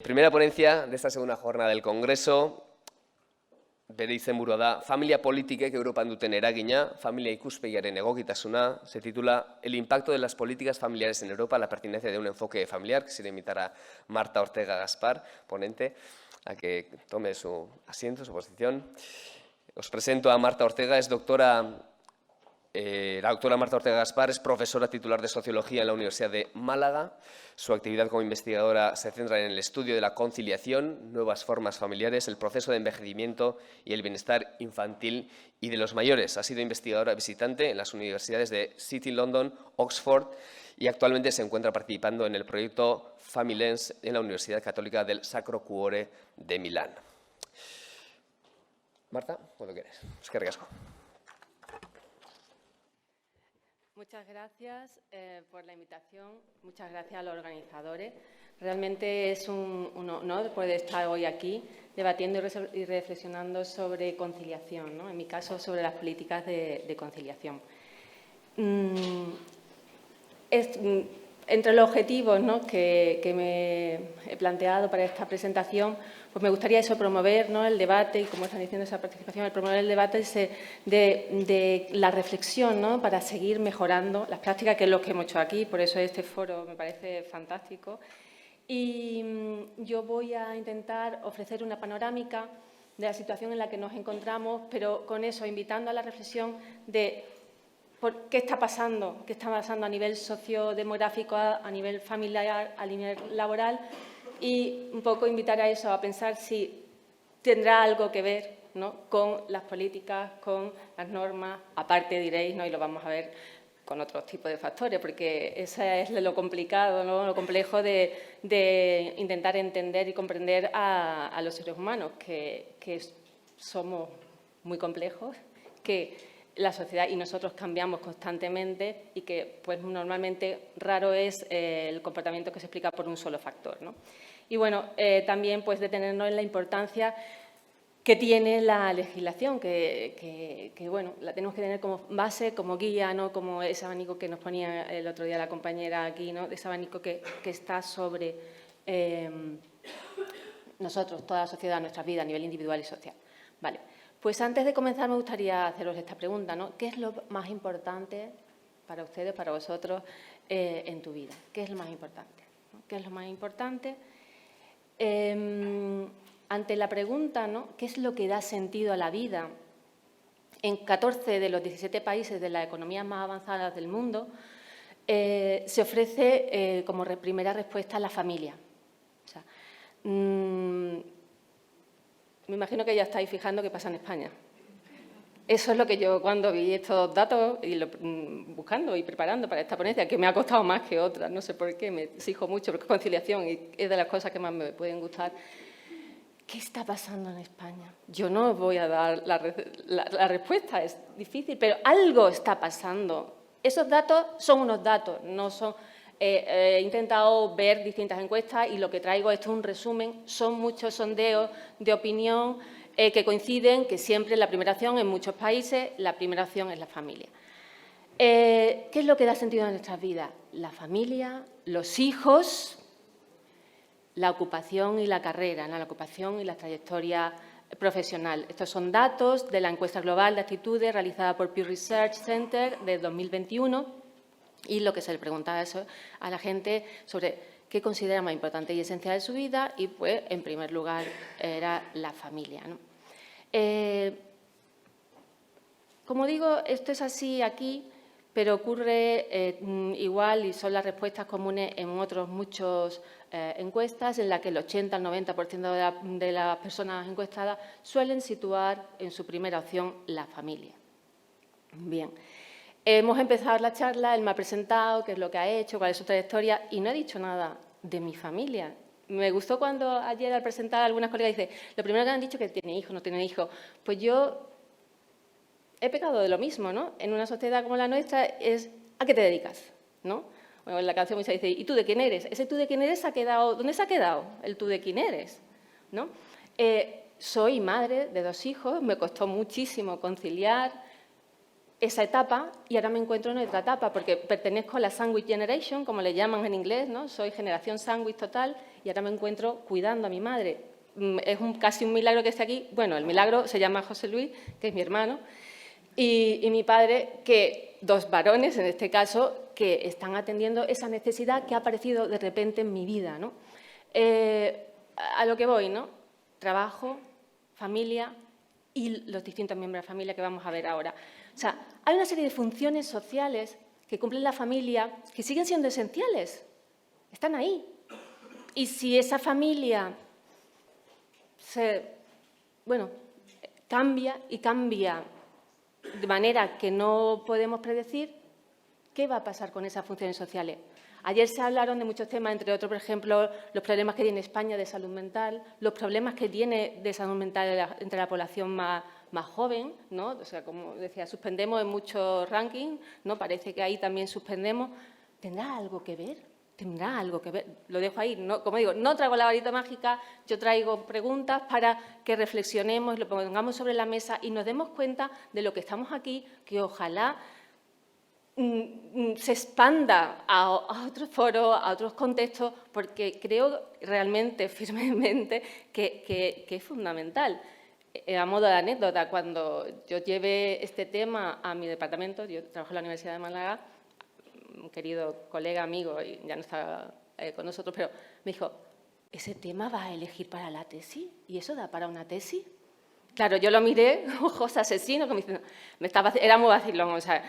Primera ponencia de esta segunda jornada del Congreso, bere izenburua da Familia politikek Europan duten eragina, familia ikuspegiaren egokitasuna, se titula El impacto de las políticas familiares en Europa, la pertinencia de un enfoque familiar. Quisiera invitar a Marta Ortega Gaspar, ponente, a que tome su asiento, su posición. Os presento a Marta Ortega, es doctora. La doctora Marta Ortega Gaspar es profesora titular de Sociología en la Universidad de Málaga. Su actividad como investigadora se centra en el estudio de la conciliación, nuevas formas familiares, el proceso de envejecimiento y el bienestar infantil y de los mayores. Ha sido investigadora visitante en las universidades de City London, Oxford y actualmente se encuentra participando en el proyecto Familens en la Universidad Católica del Sacro Cuore de Milán. Marta, cuando quieres. Eskerrik asko. Muchas gracias por la invitación, muchas gracias a los organizadores. Realmente es un honor poder estar hoy aquí debatiendo y reflexionando sobre conciliación, ¿no? En mi caso, sobre las políticas de conciliación. Entre los objetivos, ¿no?, que me he planteado para esta presentación, pues me gustaría promover, ¿no?, el debate, y como están diciendo esa participación, el promover el debate de la reflexión, ¿no?, para seguir mejorando las prácticas, que es lo que hemos hecho aquí. Por eso este foro me parece fantástico. Y yo voy a intentar ofrecer una panorámica de la situación en la que nos encontramos, pero con eso invitando a la reflexión de qué está pasando a nivel sociodemográfico, a nivel familiar, a nivel laboral, y un poco invitar a eso, a pensar si tendrá algo que ver, ¿no?, con las políticas, con las normas. Aparte, diréis, ¿no?, y lo vamos a ver con otros tipos de factores, porque ese es lo complicado, ¿no?, lo complejo de intentar entender y comprender a los seres humanos, que somos muy complejos, que la sociedad y nosotros cambiamos constantemente y que pues normalmente raro es el comportamiento que se explica por un solo factor, ¿no? Y bueno, también pues detenernos en la importancia que tiene la legislación, que bueno, la tenemos que tener como base, como guía, ¿no?, como ese abanico que nos ponía el otro día la compañera aquí, ¿no?, ese abanico que está sobre nosotros, toda la sociedad, nuestra vida a nivel individual y social. Vale. Pues antes de comenzar me gustaría haceros esta pregunta, ¿no? ¿Qué es lo más importante para ustedes, para vosotros, en tu vida? ¿Qué es lo más importante? ¿Qué es lo más importante? Ante la pregunta, ¿no?, ¿qué es lo que da sentido a la vida? En 14 de los 17 países de las economías más avanzadas del mundo se ofrece como primera respuesta la familia. O sea, me imagino que ya estáis fijando qué pasa en España. Eso es lo que yo, cuando vi estos datos y buscando y preparando para esta ponencia, que me ha costado más que otras, no sé por qué, me exijo mucho, porque es conciliación y es de las cosas que más me pueden gustar. ¿Qué está pasando en España? Yo no os voy a dar la respuesta, es difícil, pero algo está pasando. Esos datos son unos datos, no son... he intentado ver distintas encuestas y lo que traigo es un resumen. Son muchos sondeos de opinión que coinciden que siempre la primera opción en muchos países, la primera opción es la familia. ¿Qué es lo que da sentido a nuestras vidas? La familia, los hijos, la ocupación y la carrera, ¿no?, la ocupación y la trayectoria profesional. Estos son datos de la encuesta global de actitudes realizada por Pew Research Center de 2021. Y lo que se le preguntaba eso a la gente sobre qué considera más importante y esencial en su vida, y pues en primer lugar era la familia, ¿no? Como digo, esto es así aquí, pero ocurre igual y son las respuestas comunes en otros muchos encuestas en las que el 80 al 90% de las personas encuestadas suelen situar en su primera opción la familia. Bien. Hemos empezado la charla, él me ha presentado qué es lo que ha hecho, cuál es su trayectoria, y no he dicho nada de mi familia. Me gustó cuando ayer al presentar a algunas colegas dice, lo primero que han dicho es que tiene hijos, no tiene hijos. Pues yo he pecado de lo mismo, ¿no? En una sociedad como la nuestra es ¿a qué te dedicas?, ¿no? Bueno, en la canción muchas dice, ¿y tú de quién eres? Ese tú de quién eres ha quedado, ¿dónde se ha quedado el tú de quién eres?, ¿no? Soy madre de 2 hijos, me costó muchísimo conciliar. esa etapa y ahora me encuentro en otra etapa, porque pertenezco a la Sandwich Generation, como le llaman en inglés, ¿no? Soy generación sándwich total y ahora me encuentro cuidando a mi madre. Es casi un milagro que esté aquí. Bueno, el milagro se llama José Luis, que es mi hermano, y mi padre, que 2 varones, en este caso, que están atendiendo esa necesidad que ha aparecido de repente en mi vida, ¿no? A lo que voy, ¿no? Trabajo, familia y los distintos miembros de la familia que vamos a ver ahora. O sea, hay una serie de funciones sociales que cumplen la familia que siguen siendo esenciales, están ahí. Y si esa familia cambia y cambia de manera que no podemos predecir, ¿qué va a pasar con esas funciones sociales? Ayer se hablaron de muchos temas, entre otros, por ejemplo, los problemas que tiene España de salud mental, los problemas que tiene de salud mental entre la población más joven, ¿no? O sea, como decía, suspendemos en muchos rankings, ¿no? Parece que ahí también suspendemos. ¿Tendrá algo que ver? ¿Tendrá algo que ver? Lo dejo ahí. ¿No? Como digo, no traigo la varita mágica, yo traigo preguntas para que reflexionemos, lo pongamos sobre la mesa y nos demos cuenta de lo que estamos aquí, que ojalá se expanda a otros foros, a otros contextos, porque creo realmente, firmemente, que es fundamental. A modo de anécdota, cuando yo llevé este tema a mi departamento, yo trabajo en la Universidad de Málaga, un querido colega, amigo, y ya no está con nosotros, pero me dijo, ¿ese tema vas a elegir para la tesis? ¿Y eso da para una tesis? Claro, yo lo miré, ojos asesinos, como diciendo, era muy vacilón, o sea,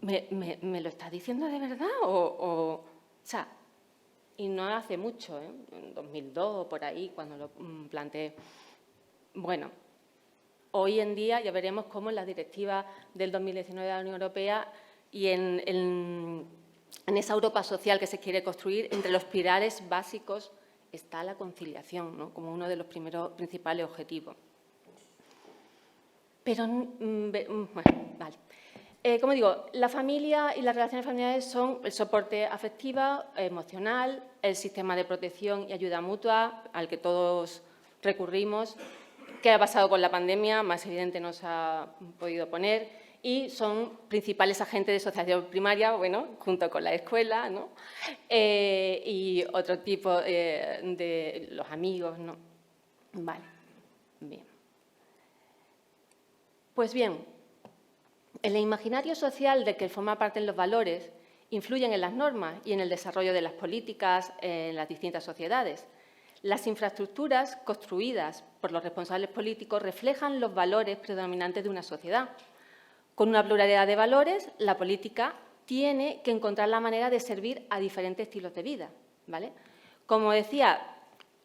¿me lo está diciendo de verdad? O sea, y no hace mucho, en 2002 o por ahí, cuando lo planteé. Bueno, hoy en día ya veremos cómo en la directiva del 2019 de la Unión Europea y en esa Europa social que se quiere construir, entre los pilares básicos está la conciliación, ¿no? Como uno de los principales objetivos. Pero, bueno, vale. Como digo, la familia y las relaciones familiares son el soporte afectivo, emocional, el sistema de protección y ayuda mutua al que todos recurrimos. ¿Qué ha pasado con la pandemia? Más evidente no se ha podido poner. Y son principales agentes de socialización primaria, bueno, junto con la escuela, ¿no? Y otro tipo de los amigos, ¿no? Vale, bien. Pues bien, el imaginario social de que forma parte en los valores influyen en las normas y en el desarrollo de las políticas en las distintas sociedades. Las infraestructuras construidas por los responsables políticos reflejan los valores predominantes de una sociedad. Con una pluralidad de valores, la política tiene que encontrar la manera de servir a diferentes estilos de vida, ¿vale? Como decía,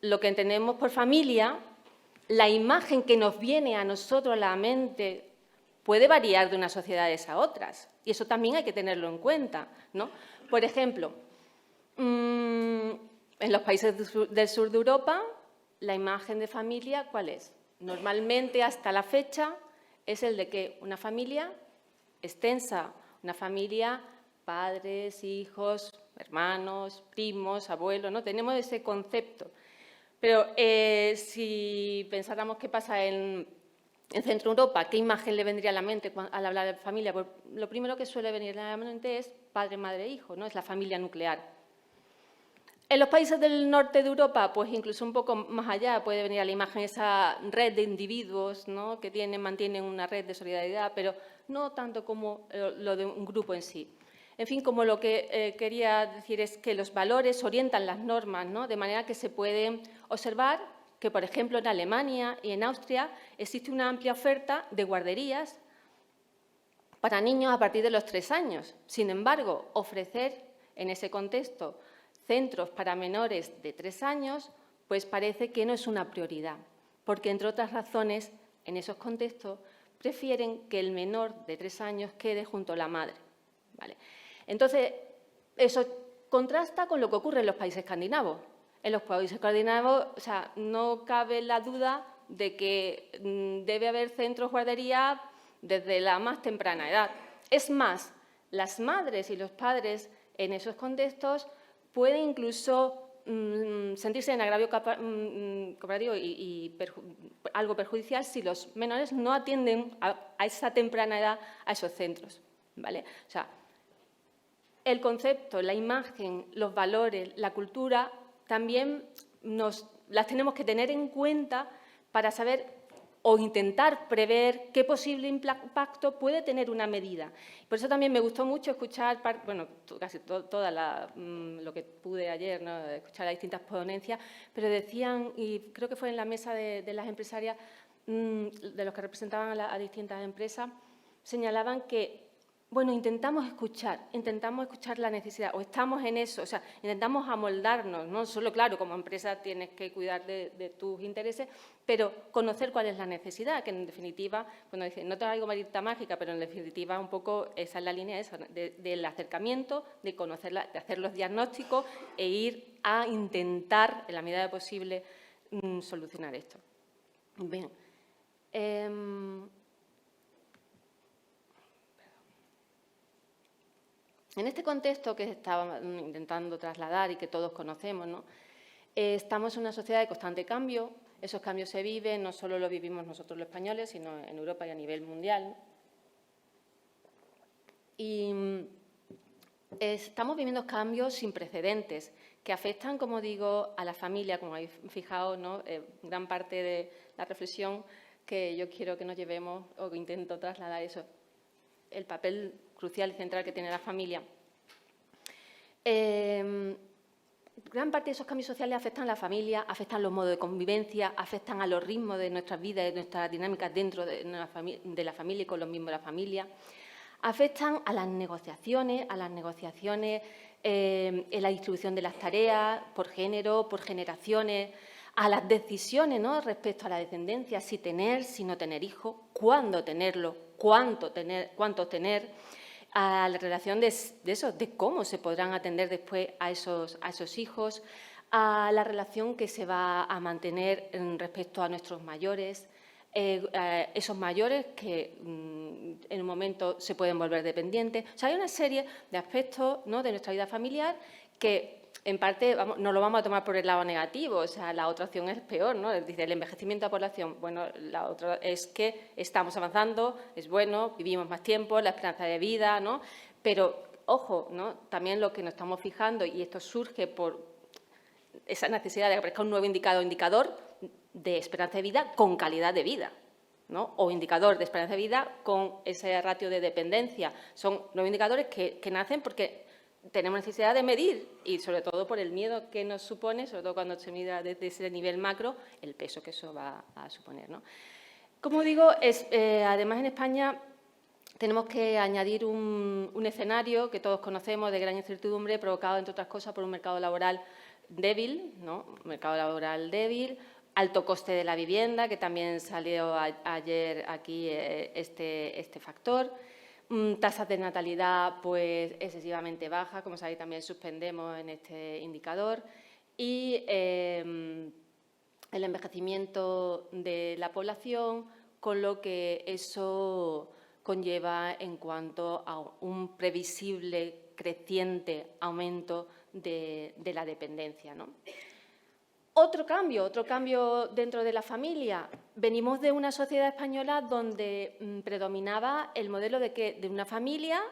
lo que entendemos por familia, la imagen que nos viene a nosotros a la mente puede variar de unas sociedades a otras, y eso también hay que tenerlo en cuenta, ¿no? Por ejemplo, en los países del sur de Europa, la imagen de familia, ¿cuál es? Normalmente, hasta la fecha, es el de que una familia extensa, una familia, padres, hijos, hermanos, primos, abuelos, ¿no? Tenemos ese concepto. Pero si pensáramos qué pasa en Centro Europa, ¿qué imagen le vendría a la mente al hablar de familia? Pues lo primero que suele venir a la mente es padre, madre, hijo, ¿no? Es la familia nuclear. En los países del norte de Europa, pues incluso un poco más allá puede venir a la imagen esa red de individuos, ¿no? Que mantienen una red de solidaridad, pero no tanto como lo de un grupo en sí. En fin, como lo que quería decir es que los valores orientan las normas, ¿no? De manera que se puede observar que, por ejemplo, en Alemania y en Austria existe una amplia oferta de guarderías para niños a partir de los 3 años. Sin embargo, ofrecer en ese contexto centros para menores de 3 años, pues parece que no es una prioridad, porque, entre otras razones, en esos contextos prefieren que el menor de 3 años quede junto a la madre, ¿vale? Entonces, eso contrasta con lo que ocurre en los países escandinavos. En los países escandinavos, o sea, no cabe la duda de que debe haber centros guardería desde la más temprana edad. Es más, las madres y los padres en esos contextos pueden incluso sentirse en agravio comparativo y algo perjudicial si los menores no atienden a esa temprana edad a esos centros, ¿vale? O sea, el concepto, la imagen, los valores, la cultura, también las tenemos que tener en cuenta para saber o intentar prever qué posible impacto puede tener una medida. Por eso también me gustó mucho escuchar, bueno, casi toda lo que pude ayer, ¿no?, escuchar las distintas ponencias, pero decían, y creo que fue en la mesa de las empresarias, de los que representaban a distintas empresas, señalaban que, bueno, intentamos escuchar la necesidad, o estamos en eso, o sea, intentamos amoldarnos, no solo, claro, como empresa tienes que cuidar de tus intereses, pero conocer cuál es la necesidad, que en definitiva, cuando dicen, no traigo varita mágica, pero en definitiva un poco esa es la línea del acercamiento, de conocerla, de hacer los diagnósticos e ir a intentar, en la medida de posible, solucionar esto. Bien. En este contexto que estaba intentando trasladar y que todos conocemos, ¿no?, estamos en una sociedad de constante cambio. Esos cambios se viven, no solo lo vivimos nosotros los españoles, sino en Europa y a nivel mundial. Y estamos viviendo cambios sin precedentes que afectan, como digo, a la familia, como habéis fijado, ¿no?, gran parte de la reflexión que yo quiero que nos llevemos, o que intento trasladar eso, el papel crucial y central que tiene la familia. Gran parte de esos cambios sociales afectan a la familia, afectan los modos de convivencia, afectan a los ritmos de nuestras vidas, de nuestras dinámicas dentro de la familia y con los miembros de la familia. Afectan a las negociaciones, en la distribución de las tareas, por género, por generaciones, a las decisiones, ¿no?, respecto a la descendencia, si tener, si no tener hijos, cuándo tenerlo, cuántos tener, a la relación de cómo se podrán atender después a esos hijos, a la relación que se va a mantener respecto a nuestros mayores, esos mayores que en un momento se pueden volver dependientes. O sea, hay una serie de aspectos, ¿no?, de nuestra vida familiar que, en parte, no lo vamos a tomar por el lado negativo. O sea, la otra opción es peor, ¿no? Dice, el envejecimiento de la población. Bueno, la otra es que estamos avanzando, es bueno, vivimos más tiempo, la esperanza de vida, ¿no? Pero, ojo, ¿no?, también lo que nos estamos fijando, y esto surge por esa necesidad de que aparezca un nuevo indicador de esperanza de vida con calidad de vida, ¿no?, o indicador de esperanza de vida con ese ratio de dependencia. Son nuevos indicadores que nacen porque tenemos necesidad de medir, y sobre todo por el miedo que nos supone, sobre todo cuando se mira desde ese nivel macro, el peso que eso va a suponer, ¿no? Como digo, además en España tenemos que añadir un escenario que todos conocemos de gran incertidumbre, provocado, entre otras cosas, por un mercado laboral débil, ¿no?, alto coste de la vivienda, que también salió ayer aquí este factor, tasas de natalidad pues excesivamente bajas, como sabéis también suspendemos en este indicador, y el envejecimiento de la población, con lo que eso conlleva en cuanto a un previsible creciente aumento de la dependencia, ¿no? Otro cambio dentro de la familia. Venimos de una sociedad española donde predominaba el modelo de una familia,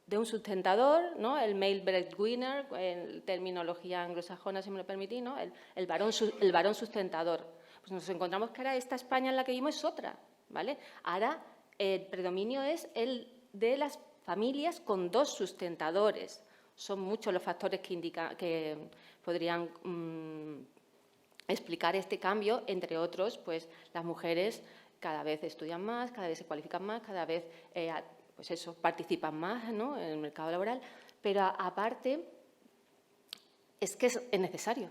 de un sustentador, ¿no?, el male breadwinner, en terminología anglosajona, si me lo permitís, ¿no?, el varón sustentador. Pues nos encontramos que ahora esta España en la que vivimos es otra, ¿vale? Ahora el predominio es el de las familias con dos sustentadores. Son muchos los factores que podrían explicar este cambio, entre otros, pues las mujeres cada vez estudian más, cada vez se cualifican más, cada vez pues eso, participan más, ¿no?, en el mercado laboral, pero aparte es que es necesario.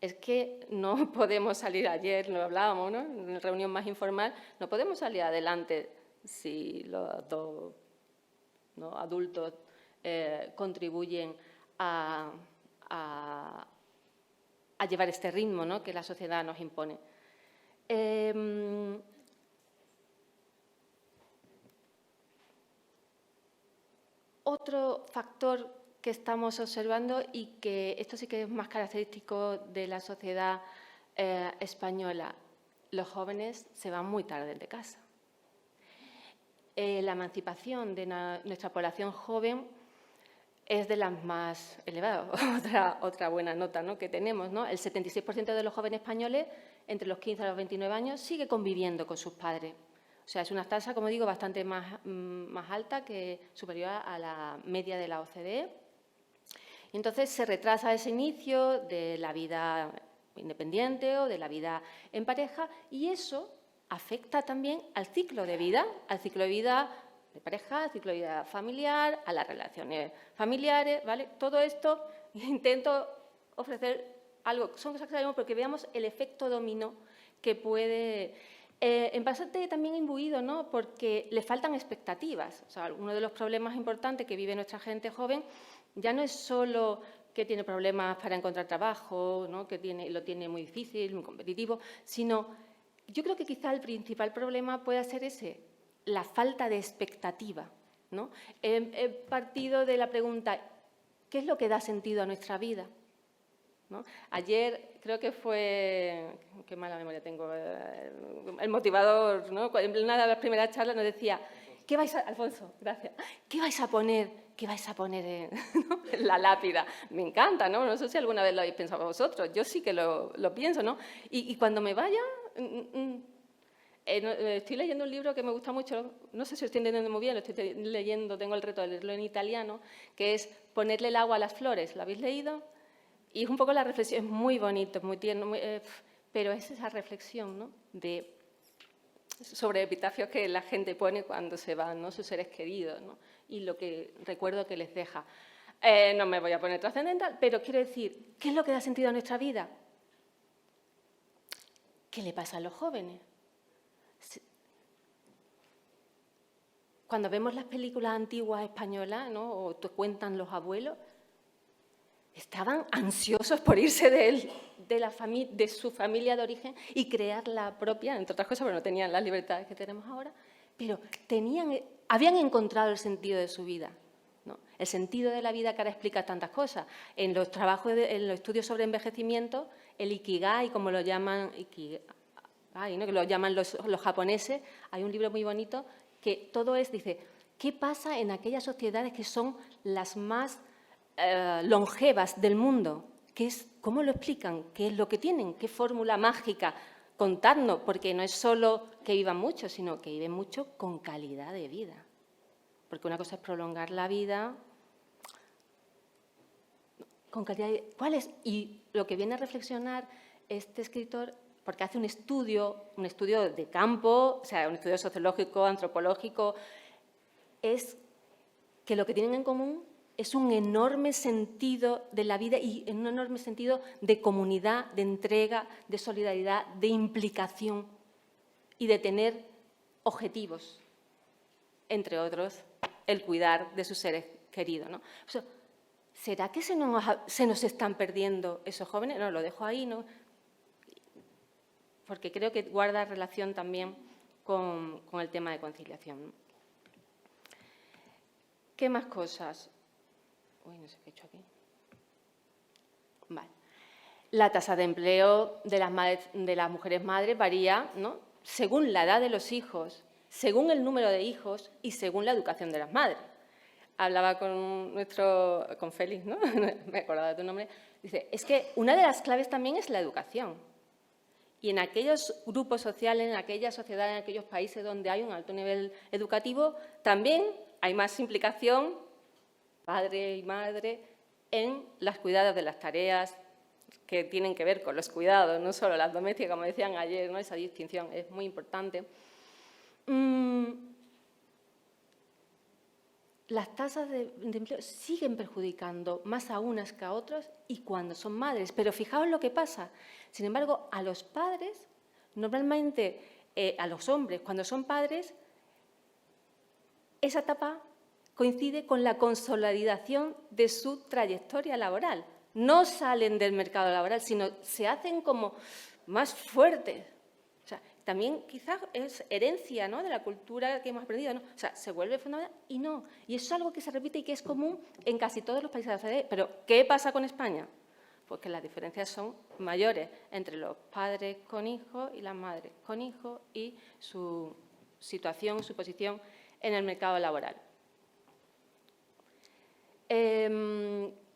Es que no podemos salir, ayer lo hablábamos, ¿no?, en la reunión más informal, no podemos salir adelante si los dos, ¿no?, adultos contribuyen a llevar este ritmo, ¿no?, que la sociedad nos impone. Otro factor que estamos observando y que esto sí que es más característico de la sociedad española. Los jóvenes se van muy tarde de casa. La emancipación de nuestra población joven es de las más elevadas. Otra buena nota, ¿no?, que tenemos, ¿no? El 76% de los jóvenes españoles, entre los 15 a los 29 años, sigue conviviendo con sus padres. O sea, es una tasa, como digo, bastante más alta, superior a la media de la OCDE. Y entonces se retrasa ese inicio de la vida independiente o de la vida en pareja, y eso afecta también al ciclo de vida de pareja, al ciclo de vida familiar, a las relaciones familiares, ¿vale? Todo esto intento ofrecer algo, son cosas que sabemos, porque veamos el efecto dominó que puede, en parte también imbuido, ¿no?, porque le faltan expectativas. O sea, uno de los problemas importantes que vive nuestra gente joven ya no es solo que tiene problemas para encontrar trabajo, ¿no?, que lo tiene muy difícil, muy competitivo, sino yo creo que quizá el principal problema pueda ser ese, la falta de expectativa, ¿no? He partido de la pregunta, ¿qué es lo que da sentido a nuestra vida?, ¿no? Ayer creo que fue, qué mala memoria tengo, el motivador, ¿no?, en una de las primeras charlas nos decía, ¿qué vais a, Alfonso, gracias, ¿qué vais a poner en la lápida? Me encanta, ¿no? No sé si alguna vez lo habéis pensado vosotros, yo sí que lo pienso, ¿no? Y cuando me vaya, estoy leyendo un libro que me gusta mucho, no sé si lo estoy entendiendo muy bien, lo estoy leyendo, tengo el reto de leerlo en italiano, que es Ponerle el agua a las flores. ¿Lo habéis leído? Y es un poco la reflexión, es muy bonito, muy tierno, pero es esa reflexión, ¿no?, sobre epitafios que la gente pone cuando se van, ¿no?, sus seres queridos, ¿no?, y lo que recuerdo que les deja. No me voy a poner trascendental, pero quiero decir, ¿qué es lo que da sentido a nuestra vida? ¿Qué le pasa a los jóvenes? Cuando vemos las películas antiguas españolas, ¿no?, o te cuentan los abuelos, estaban ansiosos por irse de su familia de origen y crear la propia, entre otras cosas, pero no tenían las libertades que tenemos ahora, pero habían encontrado el sentido de su vida, ¿no? El sentido de la vida que ahora explica tantas cosas. En los trabajos, en los estudios sobre envejecimiento, el Ikigai, como lo llaman, ¿no?, que lo llaman los japoneses, hay un libro muy bonito que todo dice, ¿qué pasa en aquellas sociedades que son las más longevas del mundo? ¿Cómo lo explican? ¿Qué es lo que tienen? ¿Qué fórmula mágica? Contarnos, porque no es solo que vivan mucho, sino que viven mucho con calidad de vida. Porque una cosa es prolongar la vida con calidad de vida. ¿Cuál es? Y lo que viene a reflexionar este escritor, porque hace un estudio de campo, o sea, un estudio sociológico, antropológico, es que lo que tienen en común es un enorme sentido de la vida y un enorme sentido de comunidad, de entrega, de solidaridad, de implicación y de tener objetivos, entre otros, el cuidar de sus seres queridos, ¿no? O sea, ¿será que se nos están perdiendo esos jóvenes? No, lo dejo ahí, ¿no?, porque creo que guarda relación también con el tema de conciliación. ¿Qué más cosas? Uy, no sé qué he hecho aquí. Vale. La tasa de empleo de las mujeres madres varía, ¿no?, según la edad de los hijos, según el número de hijos y según la educación de las madres. Hablaba con Félix, ¿no? Me acordaba de tu nombre. Dice, es que una de las claves también es la educación. Y en aquellos grupos sociales, en aquellas sociedades, en aquellos países donde hay un alto nivel educativo, también hay más implicación, padre y madre, en los cuidados de las tareas que tienen que ver con los cuidados, no solo las domésticas, como decían ayer, ¿no?, esa distinción es muy importante. Las tasas de empleo siguen perjudicando más a unas que a otras y cuando son madres. Pero fijaos lo que pasa. Sin embargo, a los padres, normalmente a los hombres, cuando son padres, esa etapa coincide con la consolidación de su trayectoria laboral. No salen del mercado laboral, sino se hacen como más fuertes. O sea, también quizás es herencia, ¿no?, de la cultura que hemos aprendido, ¿no? O sea, se vuelve fundamental y no. Y eso es algo que se repite y que es común en casi todos los países de la OCDE. Pero, ¿qué pasa con España? Pues que las diferencias son mayores entre los padres con hijos y las madres con hijos y su situación, su posición en el mercado laboral.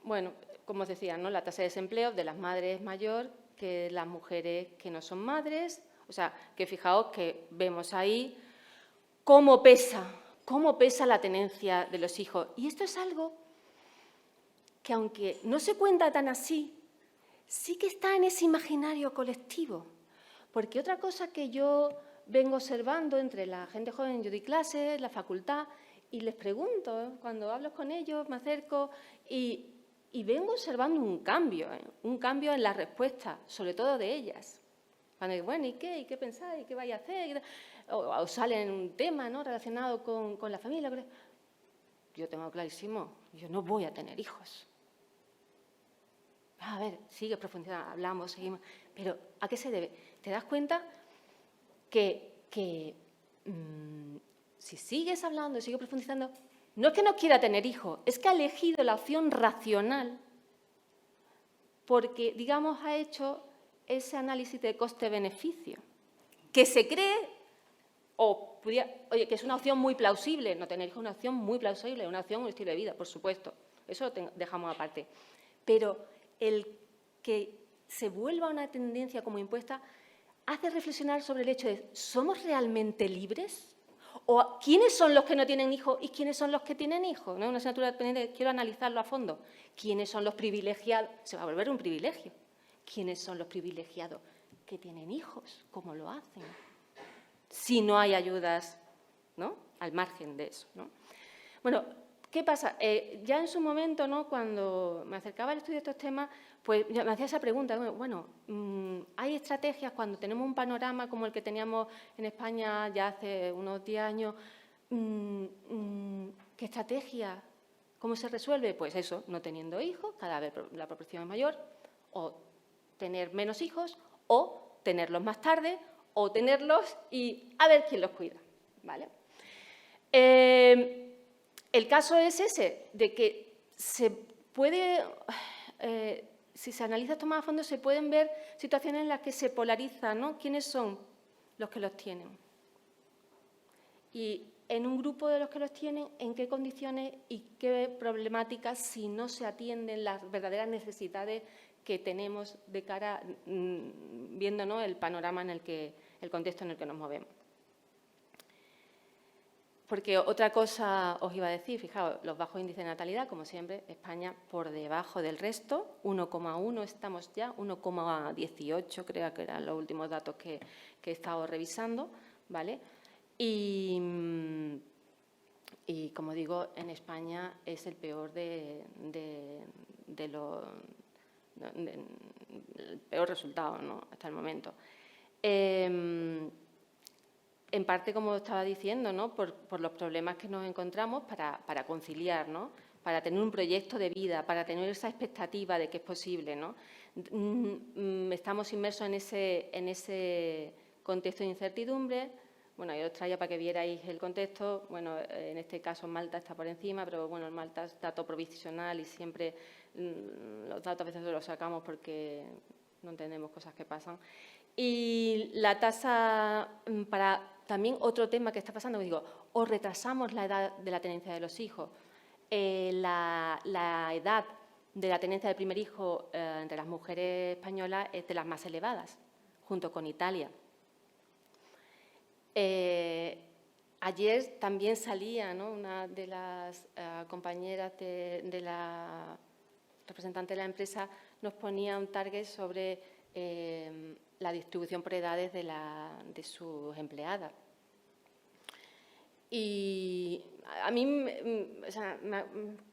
Bueno, como os decía, ¿no?, la tasa de desempleo de las madres es mayor que las mujeres que no son madres. O sea, que fijaos que vemos ahí cómo pesa la tenencia de los hijos. Y esto es algo que, aunque no se cuenta tan así, sí que está en ese imaginario colectivo. Porque otra cosa que yo vengo observando entre la gente joven, yo doy clases, la facultad, y les pregunto, cuando hablo con ellos, me acerco y vengo observando un cambio en la respuesta, sobre todo de ellas. Cuando digo, bueno, ¿y qué? ¿Y qué pensáis? ¿Y qué vais a hacer? O salen un tema, ¿no?, relacionado con la familia. Yo tengo clarísimo, yo no voy a tener hijos. A ver, sigue profundizando, hablamos, seguimos. Pero, ¿a qué se debe? ¿Te das cuenta que si sigues hablando, sigues profundizando, no es que no quiera tener hijos, es que ha elegido la opción racional porque, digamos, ha hecho ese análisis de coste-beneficio, que se cree, oye, que es una opción muy plausible. No tener hijos es una opción muy plausible, una opción, un estilo de vida, por supuesto. Eso lo dejamos aparte. Pero el que se vuelva una tendencia como impuesta hace reflexionar sobre el hecho de ¿somos realmente libres? ¿O quiénes son los que no tienen hijos y quiénes son los que tienen hijos? ¿No? Una asignatura dependiente, quiero analizarlo a fondo. ¿Quiénes son los privilegiados? Se va a volver un privilegio. ¿Quiénes son los privilegiados que tienen hijos? ¿Cómo lo hacen? Si no hay ayudas, ¿no?, al margen de eso, ¿no? Bueno, ¿qué pasa? Ya en su momento, ¿no?, cuando me acercaba al estudio de estos temas, pues me hacía esa pregunta. Bueno, hay estrategias cuando tenemos un panorama como el que teníamos en España ya hace unos 10 años. ¿Qué estrategia? ¿Cómo se resuelve? Pues eso, no teniendo hijos, cada vez la proporción es mayor, o tener menos hijos, o tenerlos más tarde, o tenerlos y a ver quién los cuida, ¿vale? El caso es ese, de que se puede, si se analiza esto más a fondo, se pueden ver situaciones en las que se polariza, ¿no?, quiénes son los que los tienen. Y en un grupo de los que los tienen, en qué condiciones y qué problemáticas, si no se atienden las verdaderas necesidades que tenemos de cara, viendo, ¿no?, el panorama en el que, el contexto en el que nos movemos. Porque otra cosa os iba a decir, fijaos, los bajos índices de natalidad, como siempre, España por debajo del resto, 1,1 estamos ya, 1,18 creo que eran los últimos datos que he estado revisando, ¿vale? Y como digo, en España es el peor el peor resultado, ¿no?, hasta el momento. En parte, como estaba diciendo, ¿no?, por los problemas que nos encontramos para conciliar, ¿no?, para tener un proyecto de vida, para tener esa expectativa de que es posible, ¿no? Estamos inmersos en ese contexto de incertidumbre. Bueno, yo os traía para que vierais el contexto. Bueno, en este caso Malta está por encima, pero bueno, en Malta es dato provisional y siempre los datos a veces los sacamos porque no entendemos cosas que pasan. Y la tasa, también otro tema que está pasando, digo, o retrasamos la edad de la tenencia de los hijos. La edad de la tenencia del primer hijo entre las mujeres españolas es de las más elevadas, junto con Italia. Ayer también salía, ¿no?, una de las compañeras de la representante de la empresa, nos ponía un target sobre la distribución por edades de sus empleadas. Y a mí,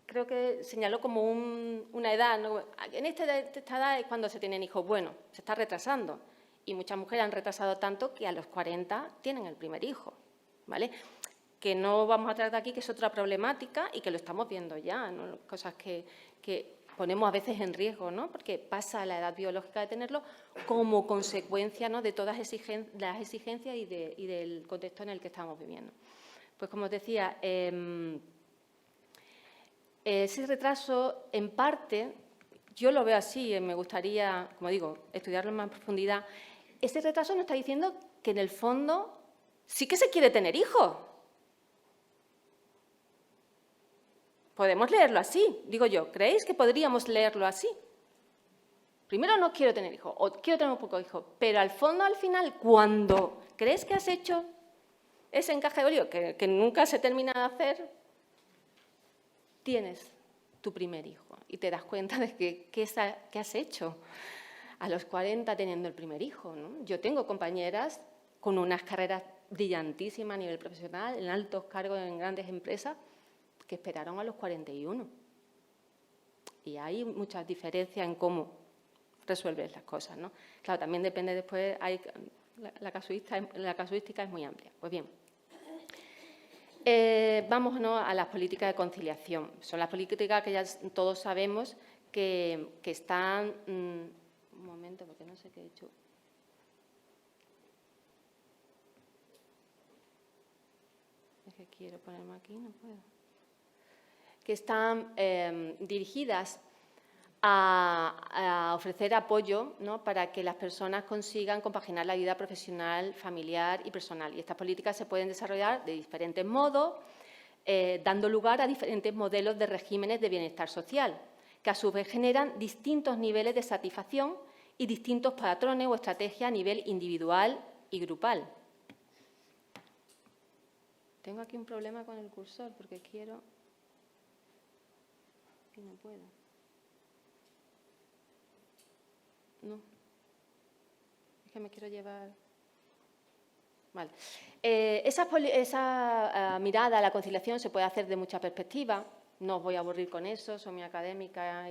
creo que señaló como una edad, ¿no? En esta edad es cuando se tienen hijos. Bueno, se está retrasando. Y muchas mujeres han retrasado tanto que a los 40 tienen el primer hijo, ¿vale? Que no vamos a tratar aquí, que es otra problemática y que lo estamos viendo ya, ¿no? Cosas que ponemos a veces en riesgo, ¿no? Porque pasa la edad biológica de tenerlo como consecuencia, ¿no?, de todas las exigencias y del contexto en el que estamos viviendo. Pues, como os decía, ese retraso, en parte, yo lo veo así, me gustaría, como digo, estudiarlo en más profundidad. Ese retraso nos está diciendo que, en el fondo, sí que se quiere tener hijos. Podemos leerlo así, digo yo. ¿Creéis que podríamos leerlo así? Primero, no quiero tener hijos, o quiero tener un poco de hijos, pero al fondo, al final, cuando crees que has hecho ese encaje de bolillo, que nunca se termina de hacer, tienes tu primer hijo y te das cuenta de qué has hecho a los 40 teniendo el primer hijo, ¿no? Yo tengo compañeras con unas carreras brillantísimas a nivel profesional, en altos cargos en grandes empresas, que esperaron a los 41. Y hay muchas diferencias en cómo resuelves las cosas, ¿no? Claro, también depende después, la casuística es muy amplia. Pues bien, vámonos a las políticas de conciliación. Son las políticas que ya todos sabemos que están... un momento, porque no sé qué he hecho. Es que quiero ponerme aquí, no puedo. Que están dirigidas a ofrecer apoyo, ¿no?, para que las personas consigan compaginar la vida profesional, familiar y personal. Y estas políticas se pueden desarrollar de diferentes modos, dando lugar a diferentes modelos de regímenes de bienestar social, que a su vez generan distintos niveles de satisfacción y distintos patrones o estrategias a nivel individual y grupal. Tengo aquí un problema con el cursor porque quiero... y no puedo. No. Es que me quiero llevar... Vale. Esa mirada a la conciliación se puede hacer de muchas perspectivas. No os voy a aburrir con eso, soy muy académica,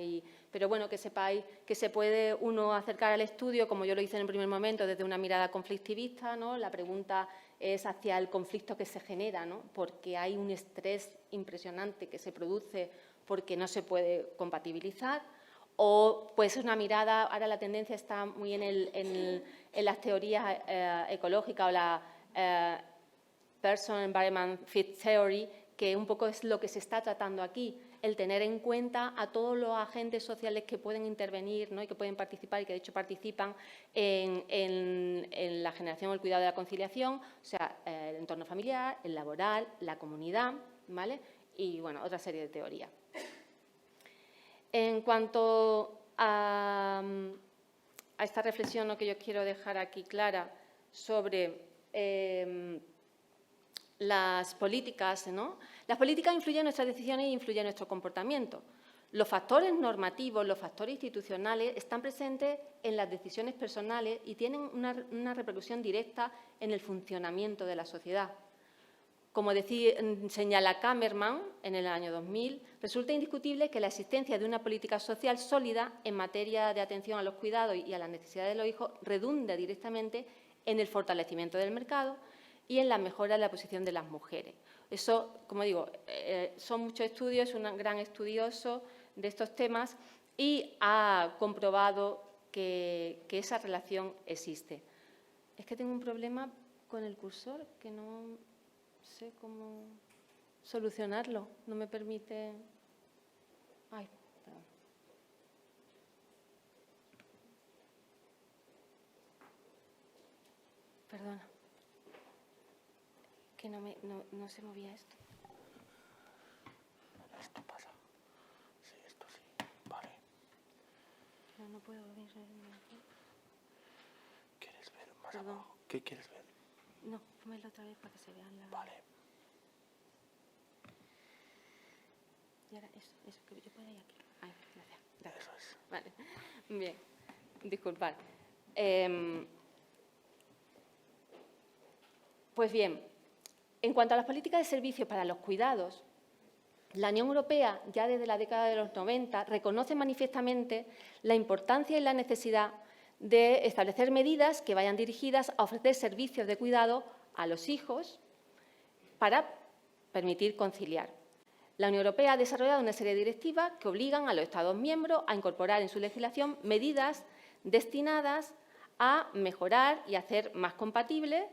pero bueno, que sepáis que se puede uno acercar al estudio, como yo lo hice en el primer momento, desde una mirada conflictivista, ¿no? La pregunta es hacia el conflicto que se genera, ¿no? Porque hay un estrés impresionante que se produce porque no se puede compatibilizar. O pues una mirada, ahora la tendencia está muy en las teorías ecológicas o la Person Environment Fit Theory, que un poco es lo que se está tratando aquí, el tener en cuenta a todos los agentes sociales que pueden intervenir, ¿no?, y que pueden participar y que de hecho participan en la generación o el cuidado de la conciliación, o sea, el entorno familiar, el laboral, la comunidad, ¿vale? Y bueno, otra serie de teorías. En cuanto a esta reflexión, ¿no?, que yo quiero dejar aquí clara sobre las políticas, ¿no? Las políticas influyen en nuestras decisiones e influyen en nuestro comportamiento. Los factores normativos, los factores institucionales están presentes en las decisiones personales y tienen una repercusión directa en el funcionamiento de la sociedad. Como señala Kamerman en el año 2000, resulta indiscutible que la existencia de una política social sólida en materia de atención a los cuidados y a las necesidades de los hijos redunda directamente en el fortalecimiento del mercado y en la mejora de la posición de las mujeres. Eso, como digo, son muchos estudios, es un gran estudioso de estos temas y ha comprobado que esa relación existe. Es que tengo un problema con el cursor que no sé cómo solucionarlo, no me permite... Ay, perdón. Perdona. Que no se movía esto. Esto pasa. Sí, esto sí. Vale. No puedo ver. ¿Quieres ver más abajo? ¿Qué quieres ver? No, pónmelo otra vez para que se vean las... Vale. Y ahora eso que yo puedo ir aquí. Ay, gracias. Eso es. Vale. Bien. Disculpad. Pues bien, en cuanto a las políticas de servicios para los cuidados, la Unión Europea, ya desde la década de los 90, reconoce manifiestamente la importancia y la necesidad de establecer medidas que vayan dirigidas a ofrecer servicios de cuidado a los hijos para permitir conciliar. La Unión Europea ha desarrollado una serie de directivas que obligan a los Estados miembros a incorporar en su legislación medidas destinadas a mejorar y hacer más compatibles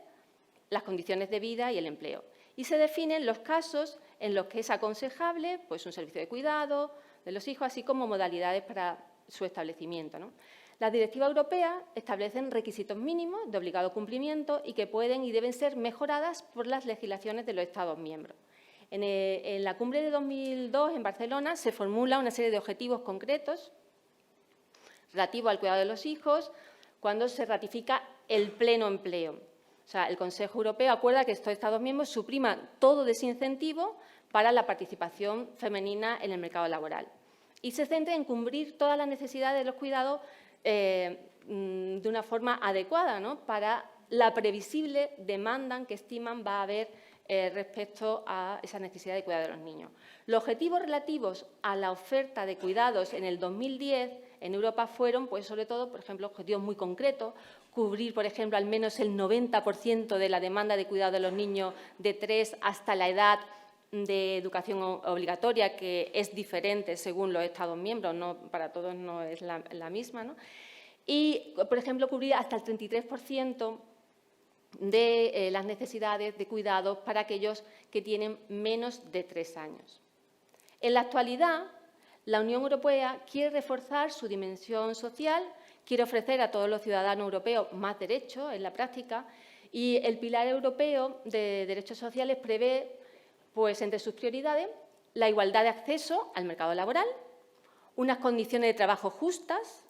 las condiciones de vida y el empleo. Y se definen los casos en los que es aconsejable pues, un servicio de cuidado de los hijos, así como modalidades para su establecimiento, ¿no? Las directivas europeas establecen requisitos mínimos de obligado cumplimiento y que pueden y deben ser mejoradas por las legislaciones de los Estados miembros. En la cumbre de 2002 en Barcelona se formula una serie de objetivos concretos relativos al cuidado de los hijos cuando se ratifica el pleno empleo. O sea, el Consejo Europeo acuerda que estos Estados miembros supriman todo desincentivo para la participación femenina en el mercado laboral y se centren en cubrir todas las necesidades de los cuidados de una forma adecuada, ¿no?, para la previsible demanda que estiman va a haber respecto a esa necesidad de cuidado de los niños. Los objetivos relativos a la oferta de cuidados en el 2010 en Europa fueron, pues, sobre todo, por ejemplo, objetivos muy concretos, cubrir, por ejemplo, al menos el 90% de la demanda de cuidado de los niños de 3 hasta la edad de educación obligatoria, que es diferente según los Estados miembros, no, para todos no es la misma, ¿no? Y, por ejemplo, cubrir hasta el 33% de las necesidades de cuidados para aquellos que tienen menos de 3 años. En la actualidad, la Unión Europea quiere reforzar su dimensión social, quiere ofrecer a todos los ciudadanos europeos más derechos en la práctica y el Pilar Europeo de Derechos Sociales prevé, pues, entre sus prioridades, la igualdad de acceso al mercado laboral, unas condiciones de trabajo justas,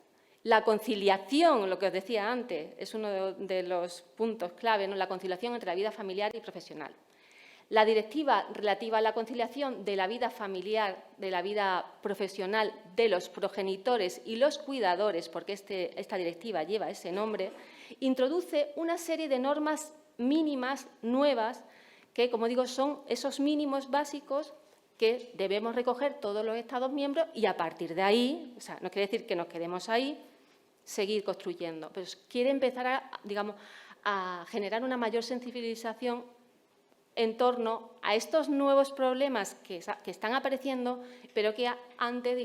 la conciliación, lo que os decía antes, es uno de los puntos clave, ¿no?, la conciliación entre la vida familiar y profesional. La directiva relativa a la conciliación de la vida familiar, de la vida profesional de los progenitores y los cuidadores, porque esta directiva lleva ese nombre, introduce una serie de normas mínimas nuevas que, como digo, son esos mínimos básicos que debemos recoger todos los Estados miembros y, a partir de ahí, o sea, no quiere decir que nos quedemos ahí, seguir construyendo, pero quiere empezar a generar una mayor sensibilización en torno a estos nuevos problemas que están apareciendo, pero que antes,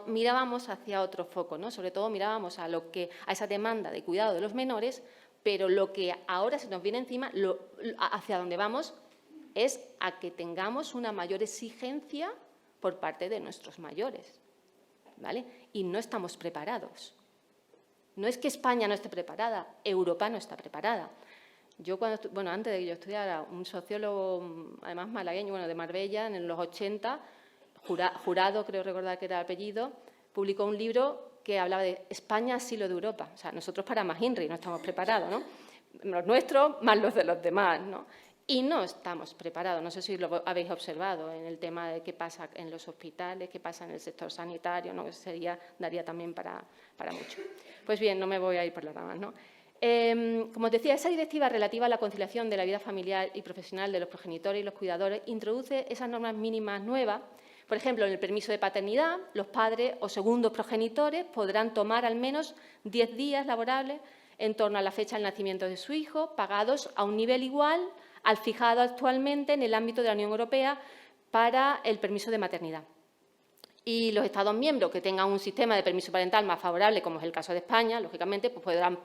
mirábamos hacia otro foco, ¿no? Sobre todo mirábamos a esa demanda de cuidado de los menores, pero lo que ahora se nos viene encima, hacia donde vamos, es a que tengamos una mayor exigencia por parte de nuestros mayores, ¿vale? Y no estamos preparados. No es que España no esté preparada, Europa no está preparada. Yo, antes de que yo estudiara, un sociólogo, además malagueño, de Marbella, en los 80, Jurado, creo recordar que era el apellido, publicó un libro que hablaba de España, asilo de Europa. O sea, nosotros para McHenry no estamos preparados, ¿no? Los nuestros más los de los demás, ¿no? Y no estamos preparados. No sé si lo habéis observado en el tema de qué pasa en los hospitales, qué pasa en el sector sanitario, ¿no? Daría también para mucho. Pues bien, no me voy a ir por las ramas, ¿no? Como os decía, esa directiva relativa a la conciliación de la vida familiar y profesional de los progenitores y los cuidadores introduce esas normas mínimas nuevas. Por ejemplo, en el permiso de paternidad, los padres o segundos progenitores podrán tomar al menos 10 días laborables en torno a la fecha del nacimiento de su hijo, pagados a un nivel igual al fijado actualmente en el ámbito de la Unión Europea para el permiso de maternidad. Y los Estados miembros que tengan un sistema de permiso parental más favorable, como es el caso de España, lógicamente, pues podrán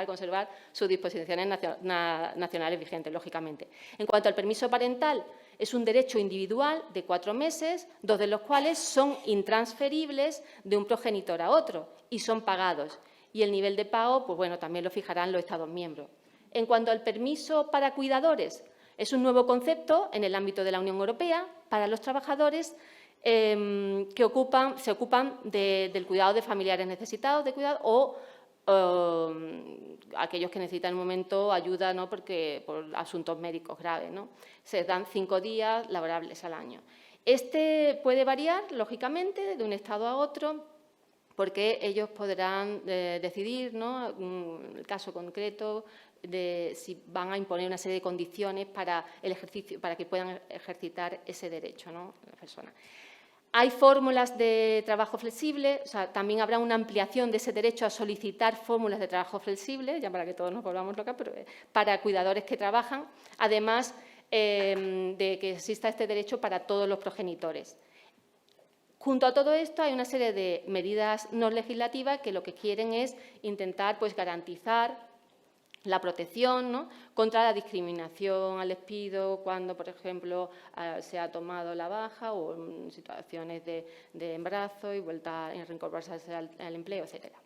conservar sus disposiciones nacionales vigentes, lógicamente. En cuanto al permiso parental, es un derecho individual de 4 meses, 2 de los cuales son intransferibles de un progenitor a otro y son pagados. Y el nivel de pago, pues bueno, también lo fijarán los Estados miembros. En cuanto al permiso para cuidadores, es un nuevo concepto en el ámbito de la Unión Europea para los trabajadores que se ocupan del cuidado de familiares necesitados de cuidado o aquellos que necesitan en un momento ayuda, ¿no?, por asuntos médicos graves, ¿no? Se dan 5 días laborables al año. Este puede variar, lógicamente, de un estado a otro, porque ellos podrán decidir, ¿no?, el caso concreto de si van a imponer una serie de condiciones para el ejercicio, para que puedan ejercitar ese derecho, ¿no?, la persona. Hay fórmulas de trabajo flexible, o sea, también habrá una ampliación de ese derecho a solicitar fórmulas de trabajo flexible, ya para que todos nos volvamos locas, pero para cuidadores que trabajan. Además, de que exista este derecho para todos los progenitores. Junto a todo esto hay una serie de medidas no legislativas que lo que quieren es intentar pues, garantizar la protección, ¿no?, contra la discriminación al despido cuando, por ejemplo, se ha tomado la baja o en situaciones de embarazo y vuelta a reincorporarse al empleo, etcétera.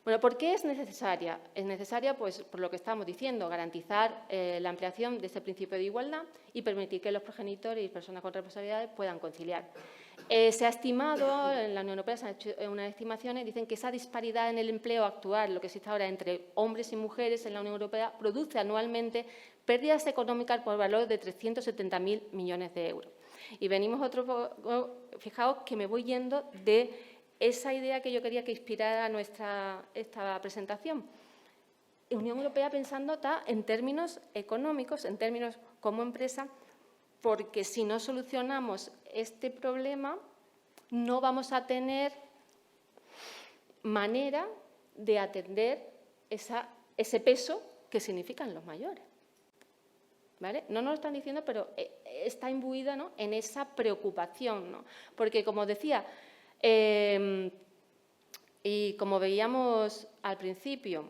Bueno, ¿por qué es necesaria? Es necesaria, pues, por lo que estamos diciendo, garantizar la ampliación de este principio de igualdad y permitir que los progenitores y personas con responsabilidades puedan conciliar. Se ha estimado, en la Unión Europea se han hecho unas estimaciones, dicen que esa disparidad en el empleo actual, lo que existe ahora entre hombres y mujeres en la Unión Europea, produce anualmente pérdidas económicas por valor de 370.000 millones de euros. Y venimos fijaos que me voy yendo de esa idea que yo quería que inspirara esta presentación. La Unión Europea pensando en términos económicos, en términos como empresa, porque si no solucionamos este problema, no vamos a tener manera de atender ese peso que significan los mayores. ¿Vale? No nos lo están diciendo, pero está imbuida, ¿no?, en esa preocupación, ¿no? Porque, como decía, y como veíamos al principio,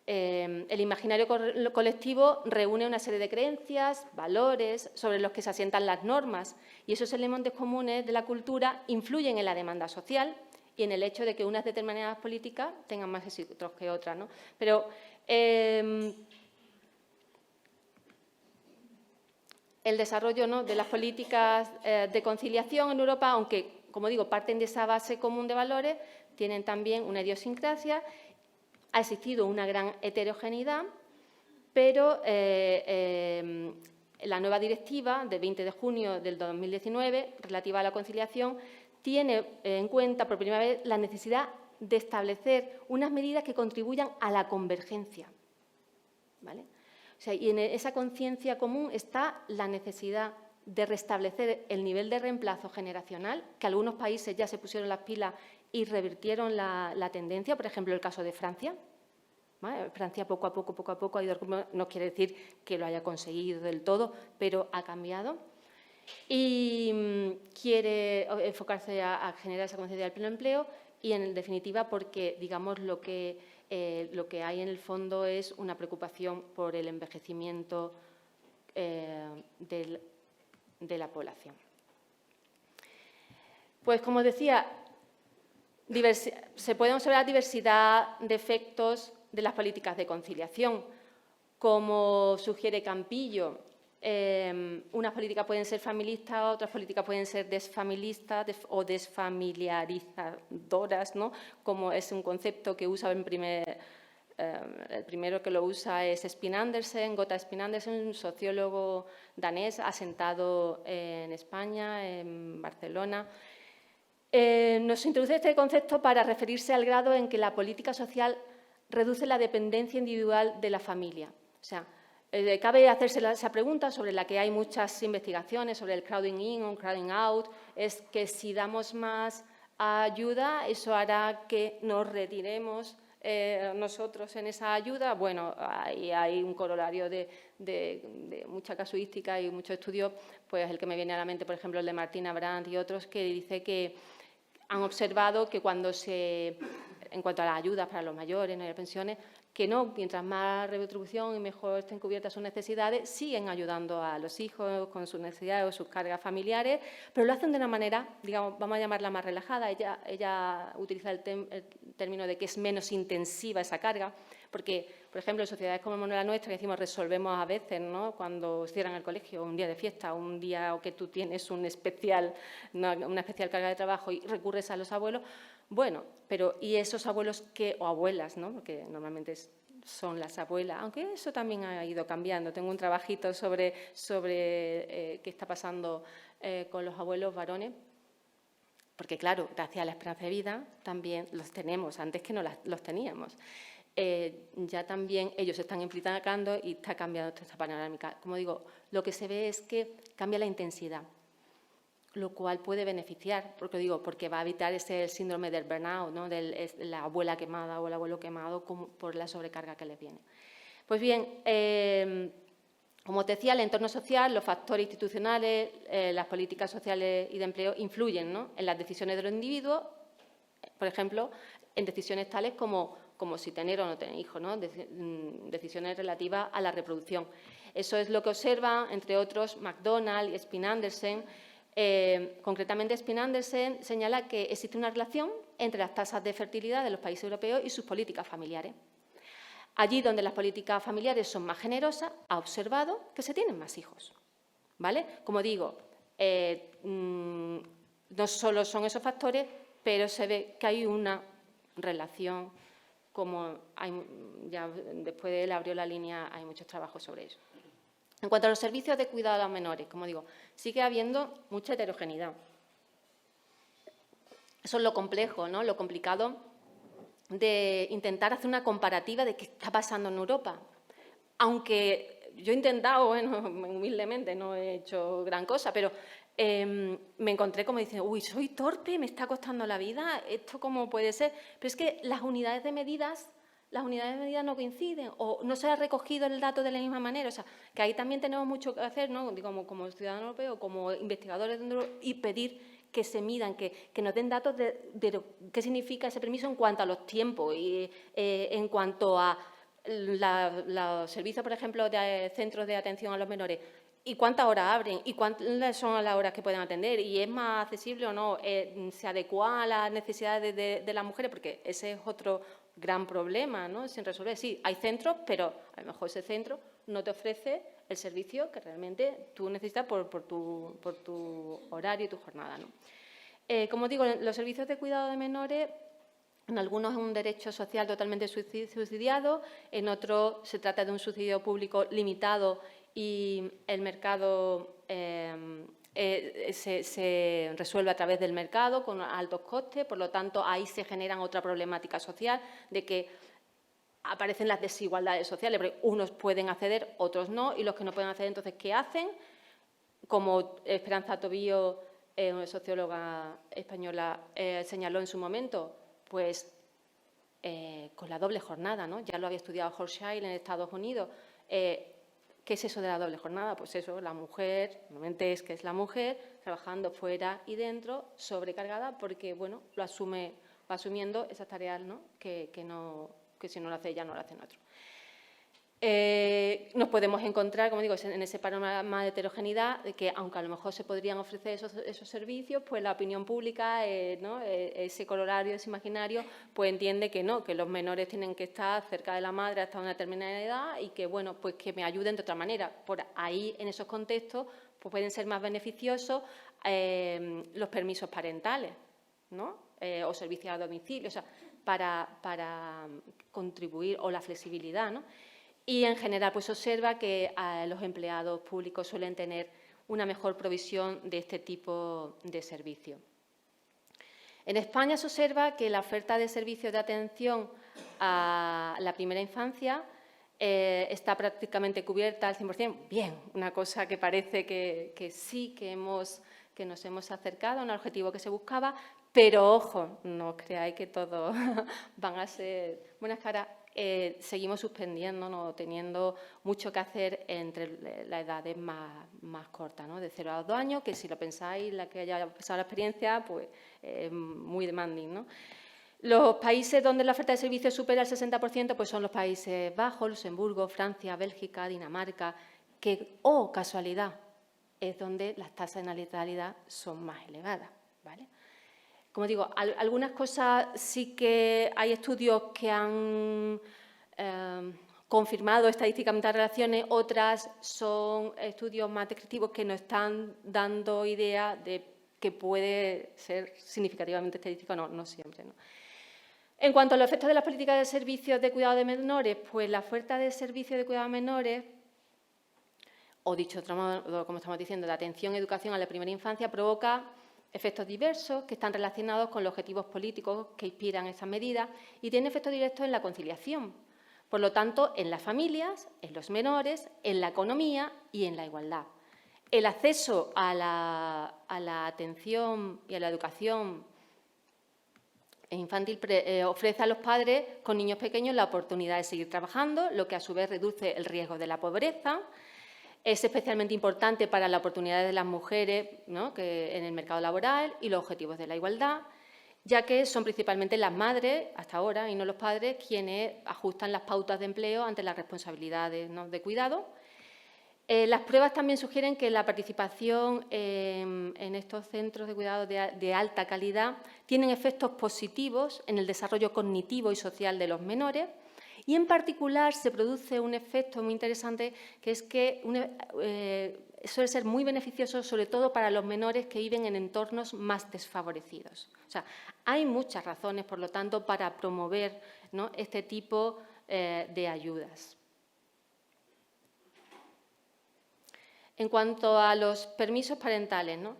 el imaginario colectivo reúne una serie de creencias, valores sobre los que se asientan las normas y esos elementos comunes de la cultura influyen en la demanda social y en el hecho de que unas determinadas políticas tengan más éxitos que otras, ¿no? Pero el desarrollo, ¿no?, de las políticas de conciliación en Europa, aunque, como digo, parten de esa base común de valores, tienen también una idiosincrasia. Ha existido una gran heterogeneidad, pero la nueva directiva de 20 de junio del 2019, relativa a la conciliación, tiene en cuenta por primera vez la necesidad de establecer unas medidas que contribuyan a la convergencia, ¿vale? O sea, y en esa conciencia común está la necesidad de restablecer el nivel de reemplazo generacional, que algunos países ya se pusieron las pilas y revirtieron la tendencia, por ejemplo, el caso de Francia. ¿Vale? Francia poco a poco ha ido, no quiere decir que lo haya conseguido del todo, pero ha cambiado. Y quiere enfocarse a generar esa conciencia del pleno empleo y, en definitiva, porque, digamos, lo que hay en el fondo es una preocupación por el envejecimiento de la población. Pues, como decía, se puede observar diversidad de efectos de las políticas de conciliación. Como sugiere Campillo, unas políticas pueden ser familistas, otras políticas pueden ser desfamilistas o desfamiliarizadoras, ¿no?, como es un concepto que usa el primero que lo usa es Gottfried Spin-Andersen, un sociólogo danés asentado en España, en Barcelona. Nos introduce este concepto para referirse al grado en que la política social reduce la dependencia individual de la familia. O sea, cabe hacerse esa pregunta sobre la que hay muchas investigaciones sobre el crowding in o crowding out, es que si damos más ayuda, eso hará que nos retiremos nosotros en esa ayuda. Bueno, hay un corolario de mucha casuística y muchos estudios, pues el que me viene a la mente, por ejemplo, el de Martina Brandt y otros, que dice que han observado que en cuanto a las ayudas para los mayores, ¿no?, y las pensiones, que no, mientras más retribución y mejor estén cubiertas sus necesidades, siguen ayudando a los hijos con sus necesidades o sus cargas familiares, pero lo hacen de una manera, digamos, vamos a llamarla más relajada. Ella utiliza el término de que es menos intensiva esa carga, porque, por ejemplo, en sociedades como la nuestra, que decimos resolvemos a veces, ¿no?, cuando cierran el colegio, un día de fiesta, un día o que tú tienes una especial carga de trabajo y recurres a los abuelos. Bueno, pero ¿y esos abuelos o abuelas, ¿no?, porque normalmente son las abuelas, aunque eso también ha ido cambiando? Tengo un trabajito sobre qué está pasando con los abuelos varones, porque, claro, gracias a la esperanza de vida también los tenemos, antes que no los teníamos. Ya también ellos se están implicando y está cambiando esta panorámica. Como digo, lo que se ve es que cambia la intensidad, lo cual puede beneficiar, porque va a evitar ese síndrome del burnout, ¿no?, de la abuela quemada o el abuelo quemado por la sobrecarga que les viene. Pues bien, Como te decía, el entorno social, los factores institucionales, las políticas sociales y de empleo influyen, ¿no?, en las decisiones de los individuos, por ejemplo, en decisiones tales como si tener o no tener hijos, ¿no?, decisiones relativas a la reproducción. Eso es lo que observan, entre otros, McDonald y Spin-Andersen. Concretamente, Spin-Andersen señala que existe una relación entre las tasas de fertilidad de los países europeos y sus políticas familiares. Allí donde las políticas familiares son más generosas, ha observado que se tienen más hijos, ¿vale? Como digo, no solo son esos factores, pero se ve que hay una relación, como ya después de él abrió la línea, hay muchos trabajos sobre eso. En cuanto a los servicios de cuidado a los menores, como digo, sigue habiendo mucha heterogeneidad. Eso es lo complejo, ¿no?, lo complicado de intentar hacer una comparativa de qué está pasando en Europa. Aunque yo he intentado, bueno, humildemente, no he hecho gran cosa, pero me encontré como diciendo, uy, soy torpe, me está costando la vida, ¿esto cómo puede ser? Pero es que las unidades de medidas no coinciden o no se ha recogido el dato de la misma manera. O sea, que ahí también tenemos mucho que hacer, ¿no?, como ciudadanos europeos, como investigadores, y pedir que se midan, que nos den datos de qué significa ese permiso en cuanto a los tiempos y en cuanto a los servicios, por ejemplo, de centros de atención a los menores. ¿Y cuántas horas abren? ¿Y cuántas son las horas que pueden atender? ¿Y es más accesible o no? ¿Se adecua a las necesidades de las mujeres? Porque ese es otro gran problema, ¿no?, sin resolver. Sí, hay centros, pero a lo mejor ese centro no te ofrece el servicio que realmente tú necesitas por tu horario y tu jornada, ¿no? Como digo, los servicios de cuidado de menores, en algunos es un derecho social totalmente subsidiado, en otros se trata de un subsidio público limitado y el mercado se resuelve a través del mercado con altos costes. Por lo tanto, ahí se generan otra problemática social de que aparecen las desigualdades sociales, porque unos pueden acceder, otros no, y los que no pueden acceder, entonces, ¿qué hacen? Como Esperanza Tobío, una socióloga española, señaló en su momento, pues con la doble jornada, ¿no? Ya lo había estudiado Hochschild en Estados Unidos. ¿Qué es eso de la doble jornada? Pues eso, la mujer, normalmente es que es la mujer, trabajando fuera y dentro, sobrecargada, porque, bueno, va asumiendo esas tareas, ¿no?, que si no lo hace ella, no lo hacen otros. Nos podemos encontrar, como digo, en ese panorama de heterogeneidad, de que aunque a lo mejor se podrían ofrecer esos servicios, pues la opinión pública, ¿no?, ese corolario, ese imaginario, pues entiende que no, que los menores tienen que estar cerca de la madre hasta una determinada edad y que, bueno, pues que me ayuden de otra manera. Por ahí, en esos contextos, pues pueden ser más beneficiosos los permisos parentales, ¿no?, o servicios a domicilio, o sea, para contribuir, o la flexibilidad, ¿no? Y, en general, pues observa que los empleados públicos suelen tener una mejor provisión de este tipo de servicios. En España se observa que la oferta de servicios de atención a la primera infancia está prácticamente cubierta al 100%. Bien, una cosa que parece que sí, que nos hemos acercado a un objetivo que se buscaba, pero, ojo, no os creáis que todos van a ser buenas caras. Seguimos suspendiendo, ¿no?, teniendo mucho que hacer entre las edades más cortas, ¿no?, de 0 a 2 años, que si lo pensáis, la que haya pasado la experiencia, pues muy demanding, ¿no? Los países donde la oferta de servicios supera el 60%, pues son los Países Bajos, Luxemburgo, Francia, Bélgica, Dinamarca, que, oh casualidad, es donde las tasas de natalidad son más elevadas, ¿vale? Como digo, algunas cosas sí que hay estudios que han confirmado estadísticamente las relaciones, otras son estudios más descriptivos que nos están dando idea de que puede ser significativamente estadístico, no siempre, ¿no? En cuanto a los efectos de las políticas de servicios de cuidado de menores, pues la oferta de servicios de cuidado de menores, o dicho de otro modo, como estamos diciendo, de atención y educación a la primera infancia, provoca efectos diversos que están relacionados con los objetivos políticos que inspiran esas medidas y tienen efectos directos en la conciliación. Por lo tanto, en las familias, en los menores, en la economía y en la igualdad. El acceso a la atención y a la educación infantil ofrece a los padres con niños pequeños la oportunidad de seguir trabajando, lo que a su vez reduce el riesgo de la pobreza. Es especialmente importante para las oportunidades de las mujeres, ¿no?, que en el mercado laboral y los objetivos de la igualdad, ya que son principalmente las madres, hasta ahora, y no los padres, quienes ajustan las pautas de empleo ante las responsabilidades, ¿no?, de cuidado. Las pruebas también sugieren que la participación en estos centros de cuidado de alta calidad tienen efectos positivos en el desarrollo cognitivo y social de los menores, y en particular se produce un efecto muy interesante, que es que suele ser muy beneficioso sobre todo para los menores que viven en entornos más desfavorecidos. O sea, hay muchas razones, por lo tanto, para promover, ¿no?, este tipo de ayudas. En cuanto a los permisos parentales, ¿no?,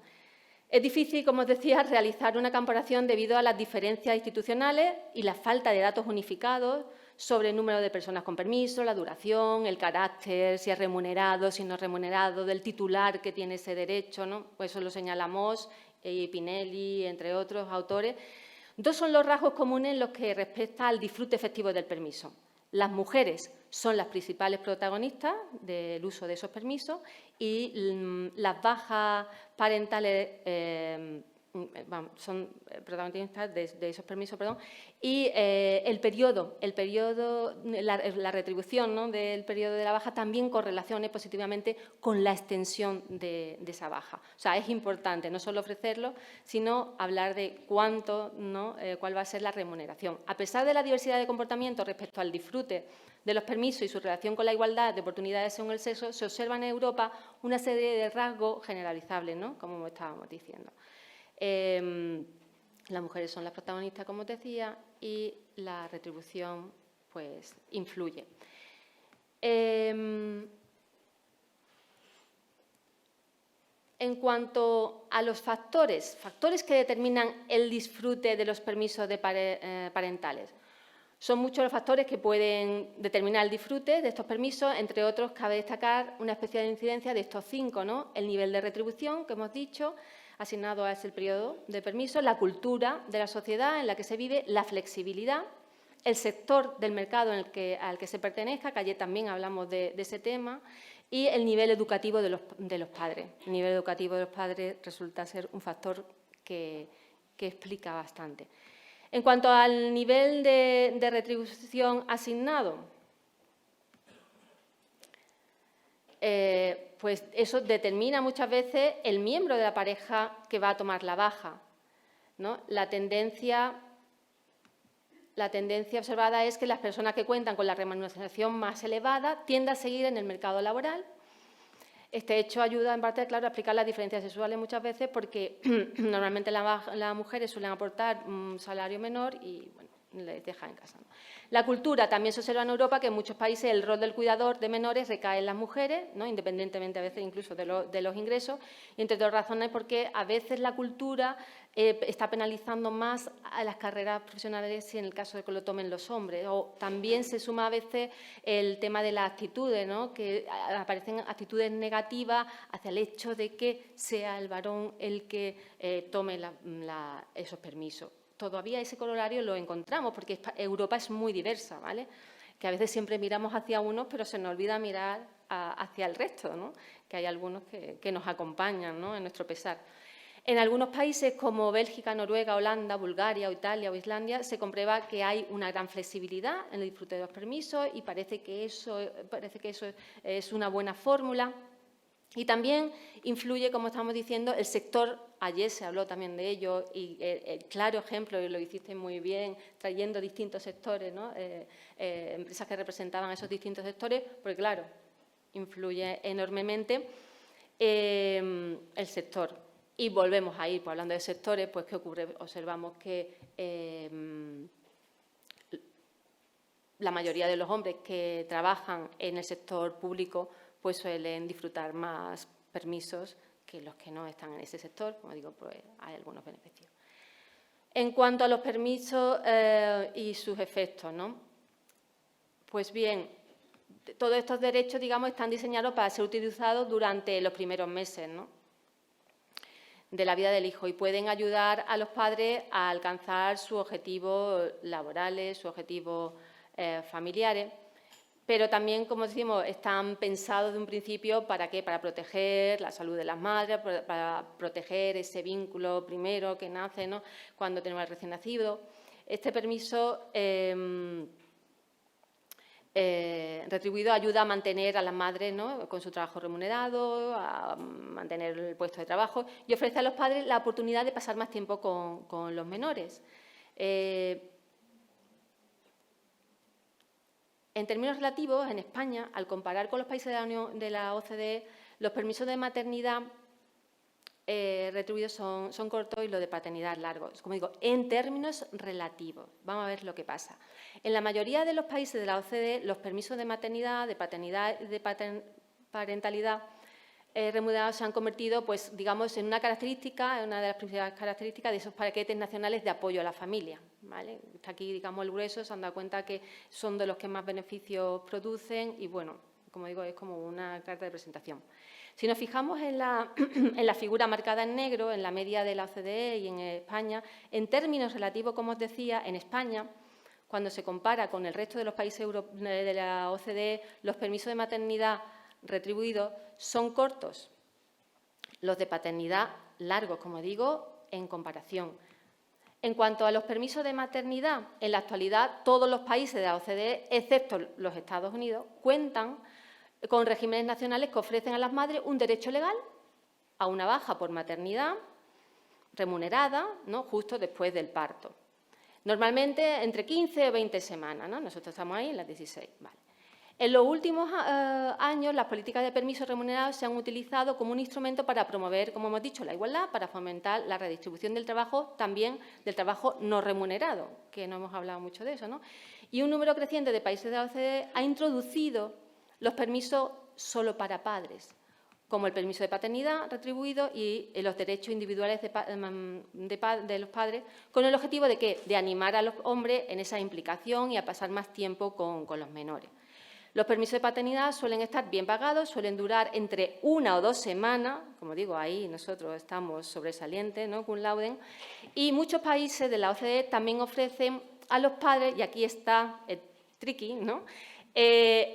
es difícil, como os decía, realizar una comparación debido a las diferencias institucionales y la falta de datos unificados sobre el número de personas con permiso, la duración, el carácter, si es remunerado, si no es remunerado, del titular que tiene ese derecho, ¿no? Pues eso lo señalamos Pinelli, entre otros autores. Dos son los rasgos comunes en los que respecta al disfrute efectivo del permiso. Las mujeres son las principales protagonistas del uso de esos permisos y las bajas parentales son protagonistas de esos permisos, y la retribución, ¿no?, del periodo de la baja también correlaciona positivamente con la extensión de esa baja. O sea, es importante no solo ofrecerlo, sino hablar de cuánto, ¿no?, cuál va a ser la remuneración. A pesar de la diversidad de comportamientos respecto al disfrute de los permisos y su relación con la igualdad de oportunidades según el sexo, se observa en Europa una serie de rasgos generalizables, ¿no?, como estábamos diciendo. Las mujeres son las protagonistas, como os decía, y la retribución, pues, influye. En cuanto a los factores que determinan el disfrute de los permisos parentales, son muchos los factores que pueden determinar el disfrute de estos permisos. Entre otros, cabe destacar una especial incidencia de estos 5, ¿no? El nivel de retribución, que hemos dicho, asignado a ese periodo de permiso, la cultura de la sociedad en la que se vive, la flexibilidad, el sector del mercado al que se pertenezca, que ayer también hablamos de ese tema, y el nivel educativo de los padres. El nivel educativo de los padres resulta ser un factor que explica bastante. En cuanto al nivel de retribución asignado, pues eso determina muchas veces el miembro de la pareja que va a tomar la baja, ¿no? La tendencia observada es que las personas que cuentan con la remuneración más elevada tienden a seguir en el mercado laboral. Este hecho ayuda, en parte, claro, a explicar las diferencias sexuales muchas veces, porque normalmente las mujeres suelen aportar un salario menor y, bueno, les dejan en casa, ¿no? La cultura también se observa en Europa, que en muchos países el rol del cuidador de menores recae en las mujeres, ¿no?, independientemente a veces incluso de los ingresos, y entre otras razones porque a veces la cultura está penalizando más a las carreras profesionales si en el caso de que lo tomen los hombres. O también se suma a veces el tema de las actitudes, ¿no?, que aparecen actitudes negativas hacia el hecho de que sea el varón el que tome esos permisos. Todavía ese corolario lo encontramos, porque Europa es muy diversa, ¿vale? Que a veces siempre miramos hacia unos, pero se nos olvida mirar hacia el resto, ¿no? Que hay algunos que nos acompañan, ¿no?, en nuestro pesar. En algunos países como Bélgica, Noruega, Holanda, Bulgaria, Italia o Islandia se comprueba que hay una gran flexibilidad en el disfrute de los permisos y parece que eso es una buena fórmula. Y también influye, como estamos diciendo, el sector. Ayer se habló también de ello y el claro ejemplo, y lo hiciste muy bien, trayendo distintos sectores, ¿no?, empresas que representaban esos distintos sectores, porque claro, influye enormemente el sector. Y volvemos a ir, pues, hablando de sectores, pues ¿qué ocurre? Observamos que la mayoría de los hombres que trabajan en el sector público pues suelen disfrutar más permisos que los que no están en ese sector. Como digo, pues hay algunos beneficios. En cuanto a los permisos y sus efectos, ¿no? Pues bien, todos estos derechos, digamos, están diseñados para ser utilizados durante los primeros meses, ¿no?, de la vida del hijo, y pueden ayudar a los padres a alcanzar sus objetivos laborales, sus objetivos familiares. pero también, como decimos, están pensados de un principio ¿para qué? Para proteger la salud de las madres, para proteger ese vínculo primero que nace, ¿no? Cuando tenemos al recién nacido. Este permiso retribuido ayuda a mantener a las madres, ¿no? Con su trabajo remunerado, a mantener el puesto de trabajo y ofrece a los padres la oportunidad de pasar más tiempo con los menores. En términos relativos, en España, al comparar con los países de la OCDE, los permisos de maternidad retribuidos son cortos y los de paternidad largos. Como digo, en términos relativos. Vamos a ver lo que pasa. En la mayoría de los países de la OCDE, los permisos de maternidad, de paternidad y de parentalidad remunerados se han convertido, pues, digamos, en una característica, en una de las principales características de esos paquetes nacionales de apoyo a la familia, ¿vale? Está aquí, digamos, el grueso, se han dado cuenta que son de los que más beneficios producen y, bueno, como digo, es como una carta de presentación. Si nos fijamos en la figura marcada en negro, en la media de la OCDE y en España, en términos relativos, como os decía, en España, cuando se compara con el resto de los países de la OCDE, los permisos de maternidad retribuidos son cortos. Los de paternidad largos, como digo, en comparación. En cuanto a los permisos de maternidad, en la actualidad todos los países de la OCDE, excepto los Estados Unidos, cuentan con regímenes nacionales que ofrecen a las madres un derecho legal a una baja por maternidad remunerada, ¿no? Justo después del parto. Normalmente entre 15 o 20 semanas, ¿no? Nosotros estamos ahí en las 16. Vale. En los últimos años, las políticas de permisos remunerados se han utilizado como un instrumento para promover, como hemos dicho, la igualdad, para fomentar la redistribución del trabajo, también del trabajo no remunerado, que no hemos hablado mucho de eso, ¿no? Y un número creciente de países de la OCDE ha introducido los permisos solo para padres, como el permiso de paternidad retribuido y los derechos individuales de los padres, con el objetivo de ¿qué? De animar a los hombres en esa implicación y a pasar más tiempo con los menores. Los permisos de paternidad suelen estar bien pagados, suelen durar entre 1 o 2 semanas, como digo, ahí nosotros estamos sobresalientes, ¿no? Cum laude, y muchos países de la OCDE también ofrecen a los padres, y aquí está el tricky, ¿no?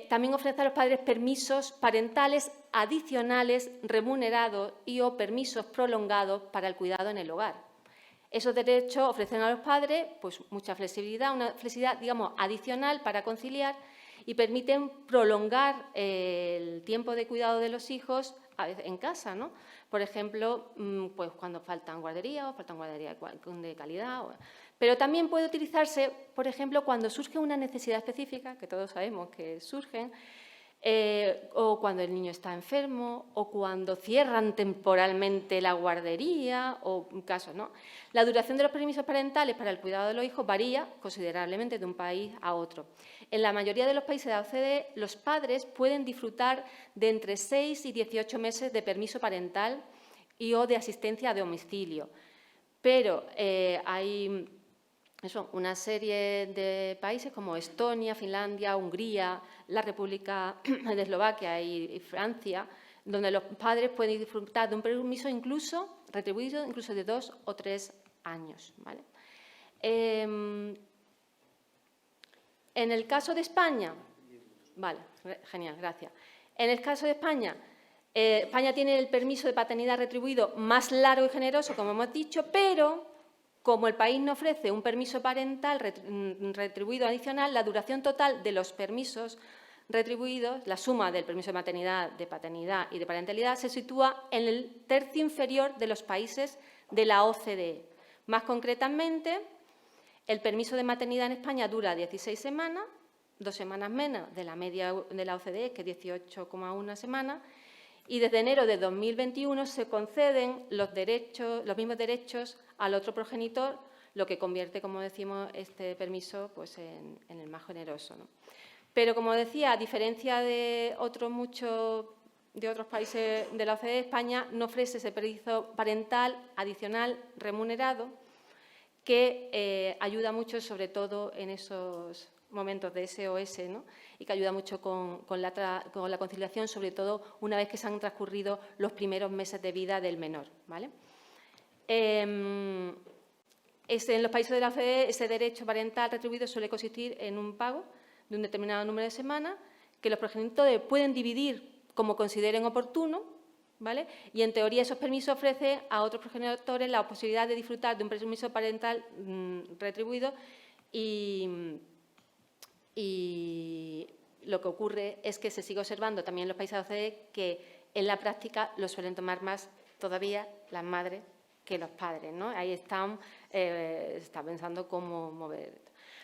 También ofrece a los padres permisos parentales adicionales remunerados y o permisos prolongados para el cuidado en el hogar. Esos derechos ofrecen a los padres pues, mucha flexibilidad, una flexibilidad, digamos, adicional para conciliar y permiten prolongar el tiempo de cuidado de los hijos en casa, ¿no? Por ejemplo, pues cuando faltan guarderías o faltan guarderías de calidad. Pero también puede utilizarse, por ejemplo, cuando surge una necesidad específica, que todos sabemos que surgen, o cuando el niño está enfermo, o cuando cierran temporalmente la guardería, o casos, ¿no? La duración de los permisos parentales para el cuidado de los hijos varía considerablemente de un país a otro. En la mayoría de los países de la OCDE, los padres pueden disfrutar de entre 6 y 18 meses de permiso parental y o de asistencia a domicilio. Pero hay una serie de países como Estonia, Finlandia, Hungría, la República de Eslovaquia y Francia, donde los padres pueden disfrutar de un permiso incluso retribuido incluso de 2 o 3 años. ¿Vale? En el caso de España, vale, genial, gracias. En el caso de España, España tiene el permiso de paternidad retribuido más largo y generoso, como hemos dicho, pero como el país no ofrece un permiso parental retribuido adicional, la duración total de los permisos retribuidos, la suma del permiso de maternidad, de paternidad y de parentalidad, se sitúa en el tercio inferior de los países de la OCDE. Más concretamente, el permiso de maternidad en España dura 16 semanas, 2 semanas menos de la media de la OCDE, que es 18,1 semanas, y desde enero de 2021 se conceden los mismos derechos al otro progenitor, lo que convierte, como decimos, este permiso pues, en el más generoso, ¿no? Pero, como decía, a diferencia de otros países de la OCDE, España no ofrece ese permiso parental adicional remunerado que ayuda mucho, sobre todo en esos momentos de SOS, ¿no? Y que ayuda mucho con la conciliación, sobre todo una vez que se han transcurrido los primeros meses de vida del menor, ¿vale? En los países de la OCDE, ese derecho parental retribuido suele consistir en un pago de un determinado número de semanas que los progenitores pueden dividir como consideren oportuno, ¿vale? Y en teoría esos permisos ofrecen a otros progenitores la posibilidad de disfrutar de un permiso parental retribuido y lo que ocurre es que se sigue observando también en los países de OCDE que en la práctica lo suelen tomar más todavía las madres que los padres, ¿no? Ahí está pensando cómo mover.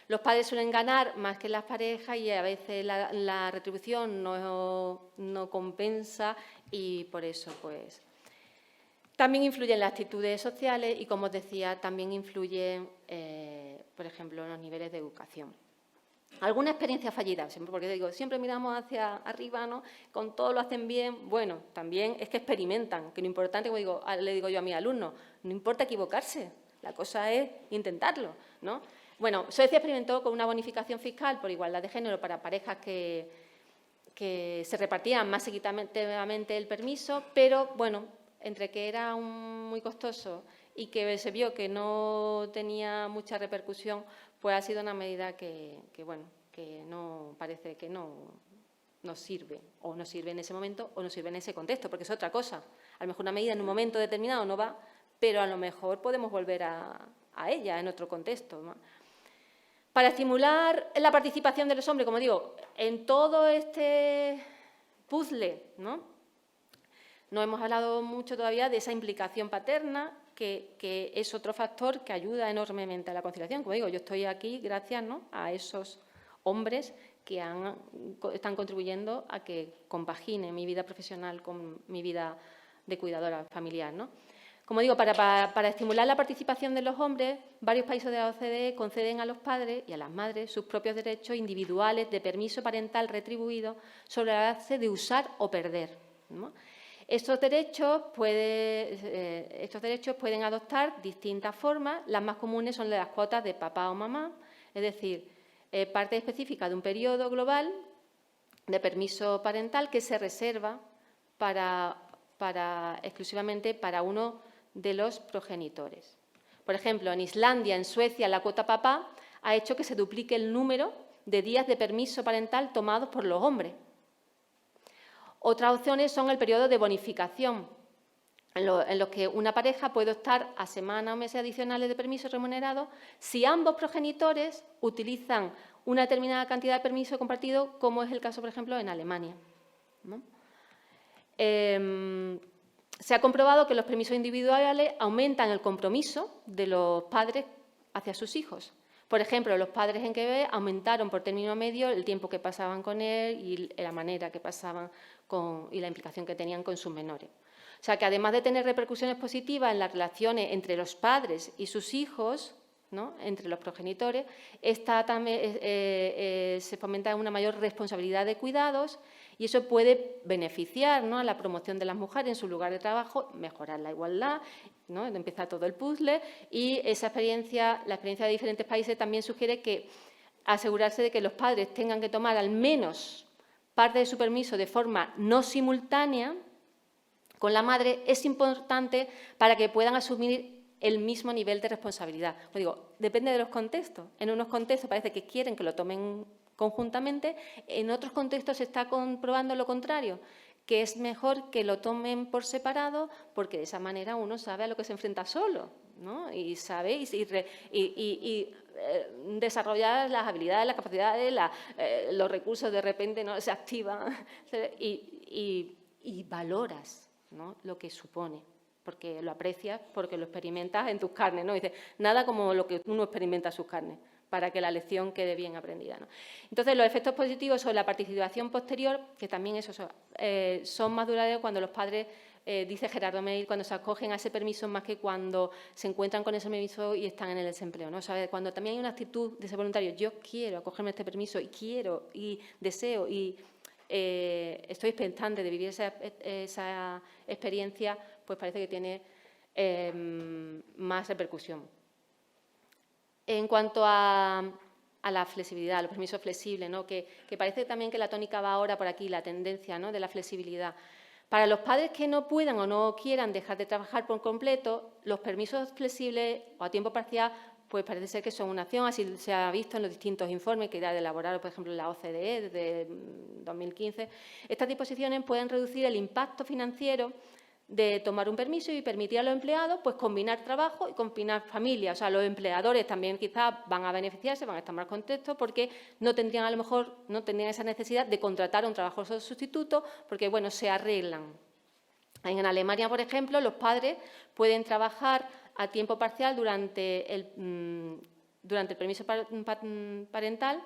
Los padres suelen ganar más que las parejas y a veces la retribución no compensa y por eso, pues, también influyen las actitudes sociales y, como os decía, también influyen, por ejemplo, los niveles de educación. ¿Alguna experiencia fallida? Siempre, porque digo, siempre miramos hacia arriba, ¿no? Con todo lo hacen bien. Bueno, también es que experimentan, que lo importante, como le digo yo a mis alumnos, no importa equivocarse, la cosa es intentarlo, ¿no? Bueno, Suecia experimentó con una bonificación fiscal por igualdad de género para parejas que se repartían más equitativamente el permiso, pero, bueno, entre que era muy costoso y que se vio que no tenía mucha repercusión, pues ha sido una medida que no parece que no sirve, o no sirve en ese momento o no sirve en ese contexto, porque es otra cosa. A lo mejor una medida en un momento determinado no va, pero a lo mejor podemos volver a ella en otro contexto, ¿no? Para estimular la participación de los hombres, como digo, en todo este puzzle, ¿no? No hemos hablado mucho todavía de esa implicación paterna, que es otro factor que ayuda enormemente a la conciliación. Como digo, yo estoy aquí gracias, ¿no?, a esos hombres que están contribuyendo a que compagine mi vida profesional con mi vida de cuidadora familiar, ¿no? Como digo, para estimular la participación de los hombres, varios países de la OCDE conceden a los padres y a las madres sus propios derechos individuales de permiso parental retribuido sobre la base de usar o perder, ¿no? Estos derechos pueden adoptar distintas formas. Las más comunes son las cuotas de papá o mamá, es decir, parte específica de un periodo global de permiso parental que se reserva exclusivamente para uno de los progenitores. Por ejemplo, en Islandia, en Suecia, la cuota papá ha hecho que se duplique el número de días de permiso parental tomados por los hombres. Otras opciones son el periodo de bonificación, en los que una pareja puede optar a semanas o meses adicionales de permiso remunerado si ambos progenitores utilizan una determinada cantidad de permiso compartido, como es el caso, por ejemplo, en Alemania, ¿no? Se ha comprobado que los permisos individuales aumentan el compromiso de los padres hacia sus hijos. Por ejemplo, los padres en Quebec aumentaron por término medio el tiempo que pasaban con él y la manera que pasaban y la implicación que tenían con sus menores. O sea, que además de tener repercusiones positivas en las relaciones entre los padres y sus hijos, ¿no?, entre los progenitores, se fomenta una mayor responsabilidad de cuidados y eso puede beneficiar, ¿no?, a la promoción de las mujeres en su lugar de trabajo, mejorar la igualdad, ¿no?, empieza todo el puzzle y la experiencia de diferentes países también sugiere que asegurarse de que los padres tengan que tomar al menos parte de su permiso de forma no simultánea con la madre es importante para que puedan asumir el mismo nivel de responsabilidad. Como digo, depende de los contextos. En unos contextos parece que quieren que lo tomen conjuntamente, en otros contextos se está comprobando lo contrario, que es mejor que lo tomen por separado porque de esa manera uno sabe a lo que se enfrenta solo, ¿no? Y sabe desarrollar las habilidades, las capacidades, los recursos de repente no se activan y valoras, ¿no?, lo que supone, porque lo aprecias, porque lo experimentas en tus carnes, ¿no? Y dices, nada como lo que uno experimenta en sus carnes, para que la lección quede bien aprendida, ¿no? Entonces, los efectos positivos sobre la participación posterior, que también son más duraderos cuando los padres, dice Gerardo Meil, cuando se acogen a ese permiso más que cuando se encuentran con ese permiso y están en el desempleo, ¿no? O sea, cuando también hay una actitud de ese voluntario, yo quiero acogerme a este permiso y quiero y deseo y estoy expectante de vivir esa experiencia, pues parece que tiene más repercusión. En cuanto a la flexibilidad, los permisos flexibles, ¿no?, que parece también que la tónica va ahora por aquí, la tendencia, ¿no?, de la flexibilidad. Para los padres que no puedan o no quieran dejar de trabajar por completo, los permisos flexibles o a tiempo parcial pues parece ser que son una opción, así se ha visto en los distintos informes que ya elaboraron, por ejemplo, la OCDE desde 2015. Estas disposiciones pueden reducir el impacto financiero de tomar un permiso y permitir a los empleados pues, combinar trabajo y combinar familia. O sea, los empleadores también quizás van a beneficiarse, van a estar más contentos porque no tendrían a lo mejor esa necesidad de contratar a un trabajador sustituto porque, bueno, se arreglan. En Alemania, por ejemplo, los padres pueden trabajar a tiempo parcial durante el permiso parental,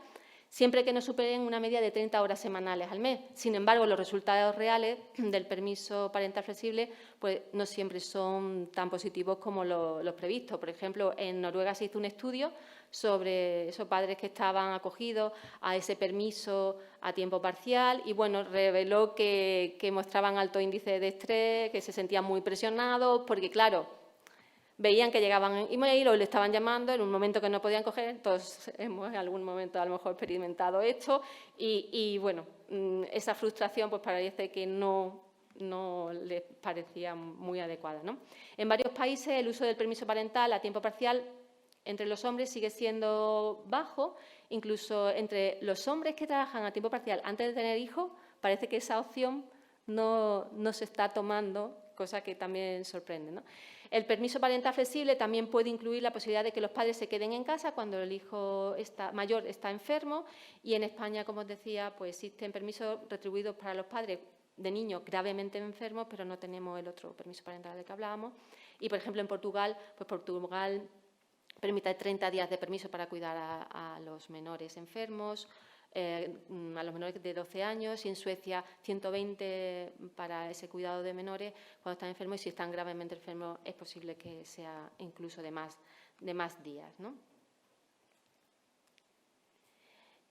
siempre que no superen una media de 30 horas semanales al mes. Sin embargo, los resultados reales del permiso parental flexible pues, no siempre son tan positivos como los previstos. Por ejemplo, en Noruega se hizo un estudio sobre esos padres que estaban acogidos a ese permiso a tiempo parcial y, bueno, reveló que mostraban alto índice de estrés, que se sentían muy presionados, porque, claro, veían que llegaban en email o le estaban llamando en un momento que no podían coger, todos hemos en algún momento a lo mejor experimentado esto y bueno, esa frustración pues parece que no les parecía muy adecuada, ¿no? En varios países el uso del permiso parental a tiempo parcial entre los hombres sigue siendo bajo, incluso entre los hombres que trabajan a tiempo parcial antes de tener hijos, parece que esa opción no se está tomando, cosa que también sorprende, ¿no? El permiso parental flexible también puede incluir la posibilidad de que los padres se queden en casa cuando el hijo mayor está enfermo y en España, como os decía, pues existen permisos retribuidos para los padres de niños gravemente enfermos, pero no tenemos el otro permiso parental del que hablábamos. Y, por ejemplo, en Portugal, pues Portugal permite 30 días de permiso para cuidar a los menores enfermos, a los menores de 12 años y en Suecia 120 para ese cuidado de menores cuando están enfermos y si están gravemente enfermos es posible que sea incluso de más días, ¿no?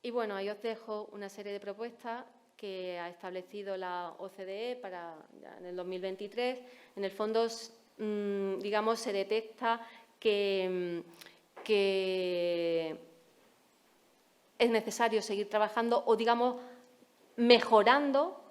Y bueno, ahí os dejo una serie de propuestas que ha establecido la OCDE en el 2023. En el fondo, digamos, se detecta que es necesario seguir trabajando o, digamos, mejorando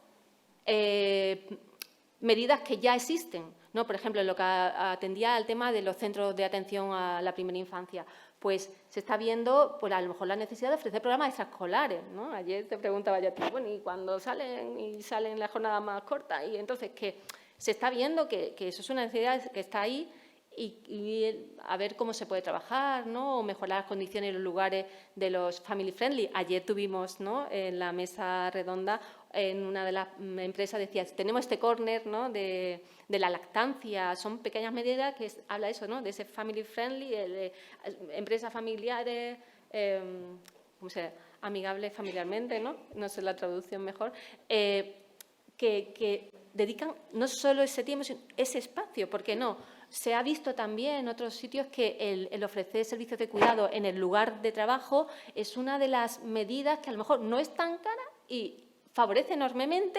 medidas que ya existen, ¿no? Por ejemplo, en lo que atendía al tema de los centros de atención a la primera infancia, pues se está viendo, pues a lo mejor la necesidad de ofrecer programas extraescolares, ¿no? Ayer te preguntaba yo, bueno, ¿y cuando salen las jornadas más cortas? Y entonces, que se está viendo que eso es una necesidad que está ahí y a ver cómo se puede trabajar, ¿no? O mejorar las condiciones y los lugares de los family friendly. Ayer tuvimos, ¿no?, en la mesa redonda, en una de las empresas decía, tenemos este córner, ¿no?, de la lactancia. Son pequeñas medidas que habla eso, ¿no?, de ese family friendly, empresas familiares, amigables familiarmente, ¿no? No sé la traducción mejor, que dedican no solo ese tiempo, sino ese espacio, ¿por qué no? Se ha visto también en otros sitios que el ofrecer servicios de cuidado en el lugar de trabajo es una de las medidas que a lo mejor no es tan cara y favorece enormemente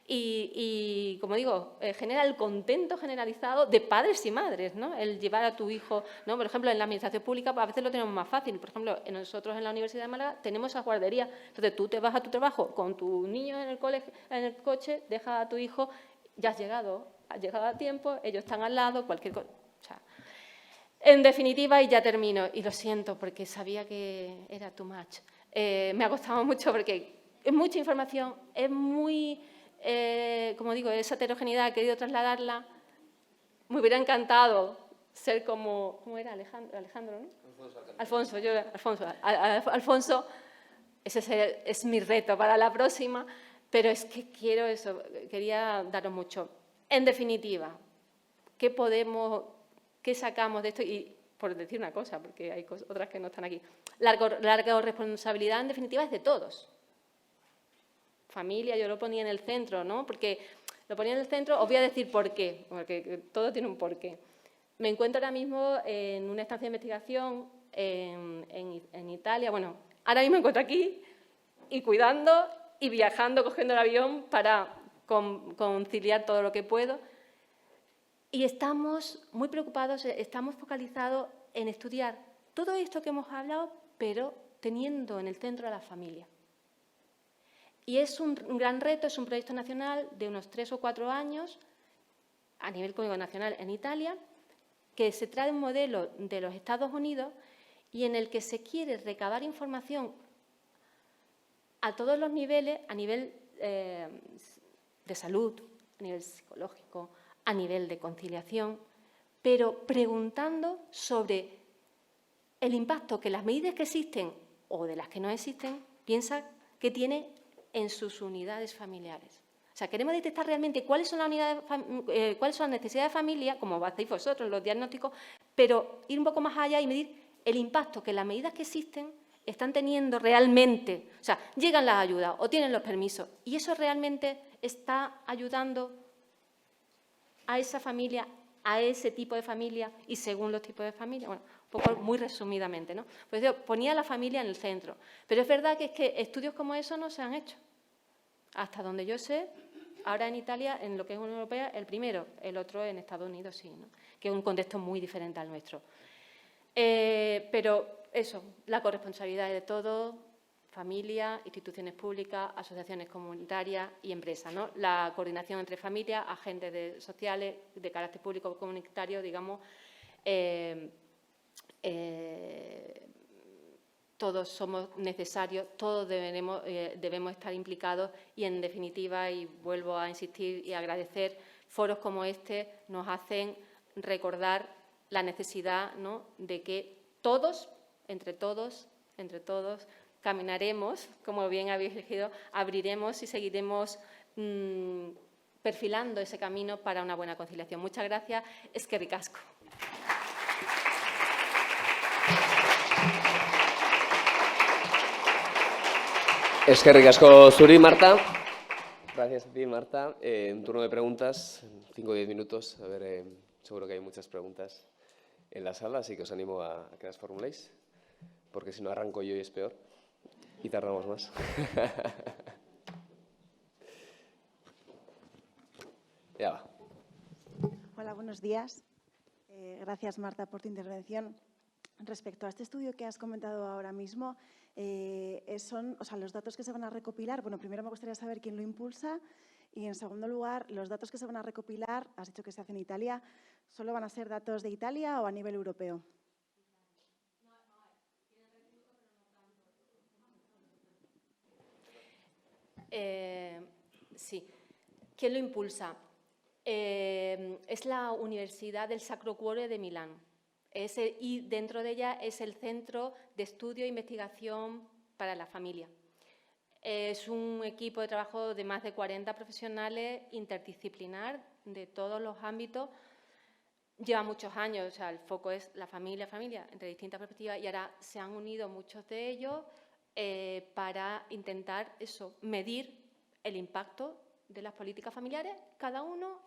y como digo, genera el contento generalizado de padres y madres, ¿no? El llevar a tu hijo, ¿no? Por ejemplo, en la administración pública a veces lo tenemos más fácil. Por ejemplo, nosotros en la Universidad de Málaga tenemos esa guardería. Entonces, tú te vas a tu trabajo con tu niño en el coche, dejas a tu hijo, ya has llegado a tiempo, ellos están al lado, cualquier cosa. O sea, en definitiva, y ya termino, y lo siento porque sabía que era too much, me ha costado mucho porque es mucha información, es muy, como digo, esa heterogeneidad, he querido trasladarla. Me hubiera encantado ser como, ¿cómo era? Alejandro, ¿no? Alfonso, ese es mi reto para la próxima, pero es que quiero eso, quería daros mucho. En definitiva, ¿qué sacamos de esto? Y por decir una cosa, porque hay otras que no están aquí. La corresponsabilidad, en definitiva, es de todos. Familia, yo lo ponía en el centro, ¿no? Porque lo ponía en el centro, os voy a decir por qué, porque todo tiene un porqué. Me encuentro ahora mismo en una estancia de investigación en Italia. Bueno, ahora mismo me encuentro aquí y cuidando y viajando, cogiendo el avión para conciliar todo lo que puedo. Y estamos muy preocupados, estamos focalizados en estudiar todo esto que hemos hablado, pero teniendo en el centro a la familia. Y es un gran reto, es un proyecto nacional de unos 3 o 4 años, a nivel nacional en Italia, que se trae un modelo de los Estados Unidos y en el que se quiere recabar información a todos los niveles, a nivel de salud, a nivel psicológico, a nivel de conciliación, pero preguntando sobre el impacto que las medidas que existen o de las que no existen piensa que tiene en sus unidades familiares. O sea, queremos detectar realmente cuáles son las necesidades de familia, como hacéis vosotros en los diagnósticos, pero ir un poco más allá y medir el impacto que las medidas que existen están teniendo realmente. O sea, llegan las ayudas o tienen los permisos y eso realmente está ayudando a esa familia, a ese tipo de familia y según los tipos de familia. Bueno, un poco muy resumidamente, ¿no? Pues yo ponía a la familia en el centro. Pero es verdad que estudios como eso no se han hecho. Hasta donde yo sé, ahora en Italia, en lo que es Unión Europea, el primero, el otro en Estados Unidos sí, ¿no? Que es un contexto muy diferente al nuestro. Pero eso, la corresponsabilidad de todo, familia, instituciones públicas, asociaciones comunitarias y empresas, ¿no? La coordinación entre familias, agentes sociales de carácter público o comunitario, digamos, todos somos necesarios, todos debemos estar implicados y, en definitiva, y vuelvo a insistir y agradecer, foros como este nos hacen recordar la necesidad, ¿no?, de que todos, entre todos, caminaremos, como bien habéis elegido, abriremos y seguiremos perfilando ese camino para una buena conciliación. Muchas gracias. Eskerrik asko. Eskerrik asko zuri, Marta. Gracias a ti, Marta. Un turno de preguntas, 5 o 10 minutos. A ver, seguro que hay muchas preguntas en la sala, así que os animo a que las formuléis, porque si no arranco yo y es peor y tardamos más. Ya va. Hola, buenos días. Gracias, Marta, por tu intervención. Respecto a este estudio que has comentado ahora mismo, los datos que se van a recopilar, bueno, primero me gustaría saber quién lo impulsa y, en segundo lugar, los datos que se van a recopilar, has dicho que se hace en Italia, ¿solo van a ser datos de Italia o a nivel europeo? Sí. ¿Quién lo impulsa? Es la Universidad del Sacro Cuore de Milán. Y dentro de ella es el Centro de Estudio e Investigación para la Familia. Es un equipo de trabajo de más de 40 profesionales interdisciplinar de todos los ámbitos. Lleva muchos años, o sea, el foco es la familia, entre distintas perspectivas, y ahora se han unido muchos de ellos para intentar medir el impacto de las políticas familiares, cada uno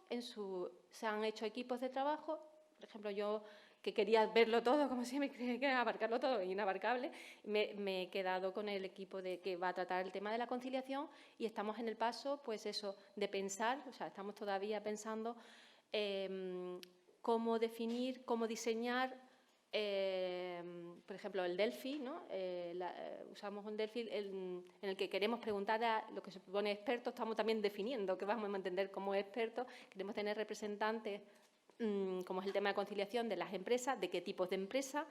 se han hecho equipos de trabajo. Por ejemplo, yo, que quería verlo todo, como siempre, quería abarcarlo todo, inabarcable, me he quedado con el equipo que va a tratar el tema de la conciliación y estamos en el paso, pues eso, de pensar, o sea, estamos todavía pensando cómo definir, cómo diseñar, por ejemplo, el Delphi, ¿no? Usamos un Delphi en el que queremos preguntar a lo que se supone expertos, estamos también definiendo qué vamos a entender como expertos, queremos tener representantes, como es el tema de conciliación de las empresas, de qué tipos de empresas,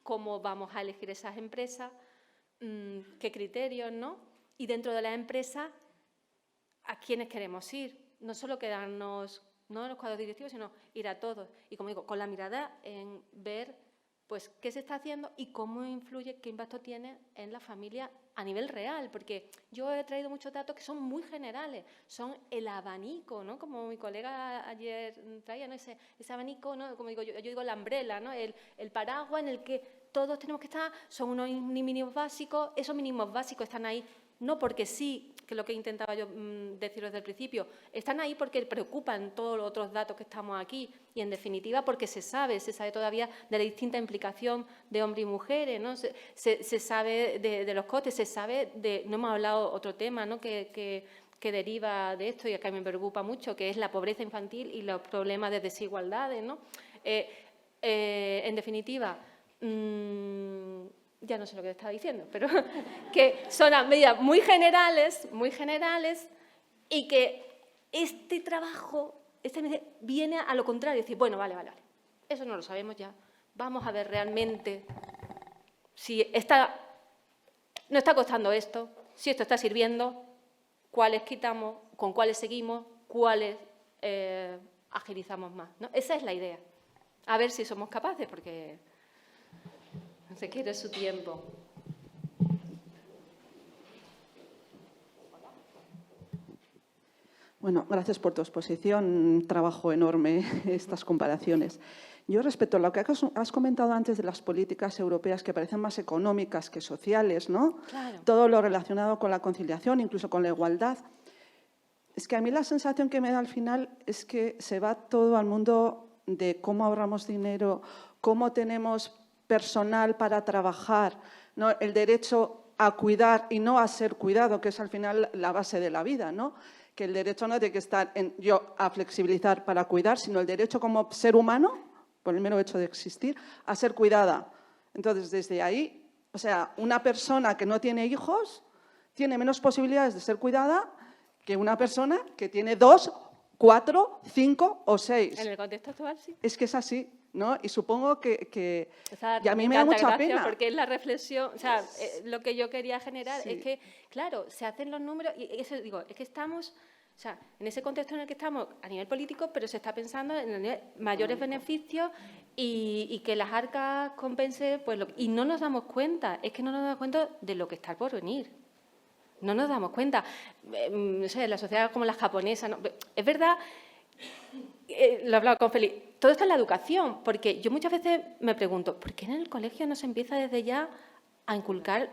cómo vamos a elegir esas empresas, qué criterios, ¿no? Y dentro de las empresas, ¿a quiénes queremos ir? No solo quedarnos, no en los cuadros directivos, sino ir a todos. Y, como digo, con la mirada en ver pues qué se está haciendo y cómo influye, qué impacto tiene en la familia a nivel real, porque yo he traído muchos datos que son muy generales, son el abanico, ¿no? Como mi colega ayer traía, ¿no? Ese abanico, ¿no? Como digo yo digo la umbrella, ¿no? El paraguas en el que todos tenemos que estar, son unos mínimos básicos, esos mínimos básicos están ahí, no porque sí, que es lo que intentaba yo deciros desde el principio, están ahí porque preocupan todos los otros datos que estamos aquí y, en definitiva, porque se sabe todavía de la distinta implicación de hombres y mujeres, ¿no? Se sabe de los costes, se sabe no hemos hablado otro tema, ¿no? que deriva de esto y acá me preocupa mucho, que es la pobreza infantil y los problemas de desigualdades, ¿no? En definitiva, ya no sé lo que estaba diciendo, pero que son medidas muy generales y que este trabajo viene a lo contrario, decir, bueno, vale, eso no lo sabemos ya, vamos a ver realmente si no está costando esto, si esto está sirviendo, cuáles quitamos, con cuáles seguimos, cuáles agilizamos más, ¿no? Esa es la idea. A ver si somos capaces, porque se quiere su tiempo. Bueno, gracias por tu exposición. Un trabajo enorme estas comparaciones. Yo respecto a lo que has comentado antes de las políticas europeas que parecen más económicas que sociales, ¿no? Claro. Todo lo relacionado con la conciliación, incluso con la igualdad. Es que a mí la sensación que me da al final es que se va todo al mundo de cómo ahorramos dinero, cómo tenemos personal para trabajar, ¿no? El derecho a cuidar y no a ser cuidado, que es al final la base de la vida, ¿no? Que el derecho no tiene que estar a flexibilizar para cuidar, sino el derecho como ser humano, por el mero hecho de existir, a ser cuidada. Entonces, desde ahí, o sea, una persona que no tiene hijos tiene menos posibilidades de ser cuidada que una persona que tiene 2, 4, 5 o 6. En el contexto actual, sí. Es que es así, ¿no? Y supongo que Esa y a mí me da encanta, mucha gracias, pena. porque es la reflexión, o sea, lo que yo quería generar Sí. es que, claro, se hacen los números y eso digo, es que estamos, o sea, en ese contexto en el que estamos a nivel político, pero se está pensando en mayores beneficios y que las arcas compensen, pues, y no nos damos cuenta, es que no nos damos cuenta de lo que está por venir. No nos damos cuenta. No sé, la sociedad como la japonesa, ¿no? Es verdad, lo he hablado con Félix, todo está en la educación, porque yo muchas veces me pregunto, ¿por qué en el colegio no se empieza desde ya a inculcar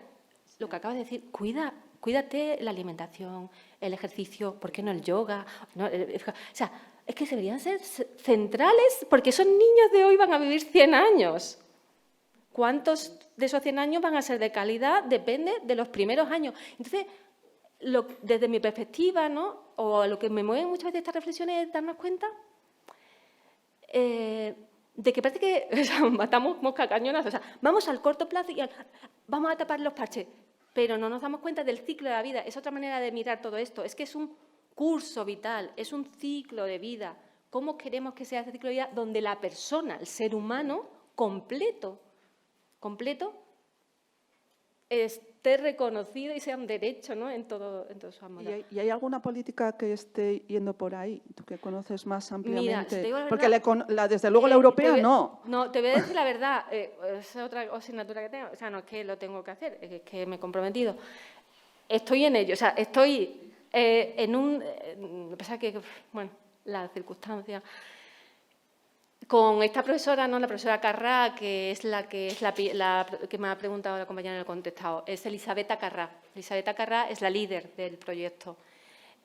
lo que acabas de decir? Cuídate la alimentación, el ejercicio, ¿por qué no el yoga? No, o sea, es que deberían ser centrales, porque esos niños de hoy van a vivir 100 años. ¿Cuántos de esos 100 años van a ser de calidad? Depende de los primeros años. Entonces, desde mi perspectiva, ¿no? O lo que me mueve muchas veces estas reflexiones es darnos cuenta de que parece que o sea, matamos mosca cañonazo. O sea, vamos al corto plazo y vamos a tapar los parches, pero no nos damos cuenta del ciclo de la vida. Es otra manera de mirar todo esto. Es que es un curso vital, es un ciclo de vida. ¿Cómo queremos que sea ese ciclo de vida donde la persona, el ser humano, completo, esté reconocido y sea un derecho, ¿no? en todo su amor. ¿Y hay alguna política que esté yendo por ahí? Tú que conoces más ampliamente. Mira, si te digo la porque verdad, desde luego la europea no. No, te voy a decir la verdad. Es otra asignatura que tengo. O sea, no es que lo tengo que hacer, es que me he comprometido. Estoy en ello. O sea, estoy en un... Lo que pasa es que, bueno, las circunstancias... Con esta profesora, ¿no? La profesora Carrá, que es la que me ha preguntado la compañera en el contestado, es Elisabetta Carrá. Elisabetta Carrá es la líder del proyecto.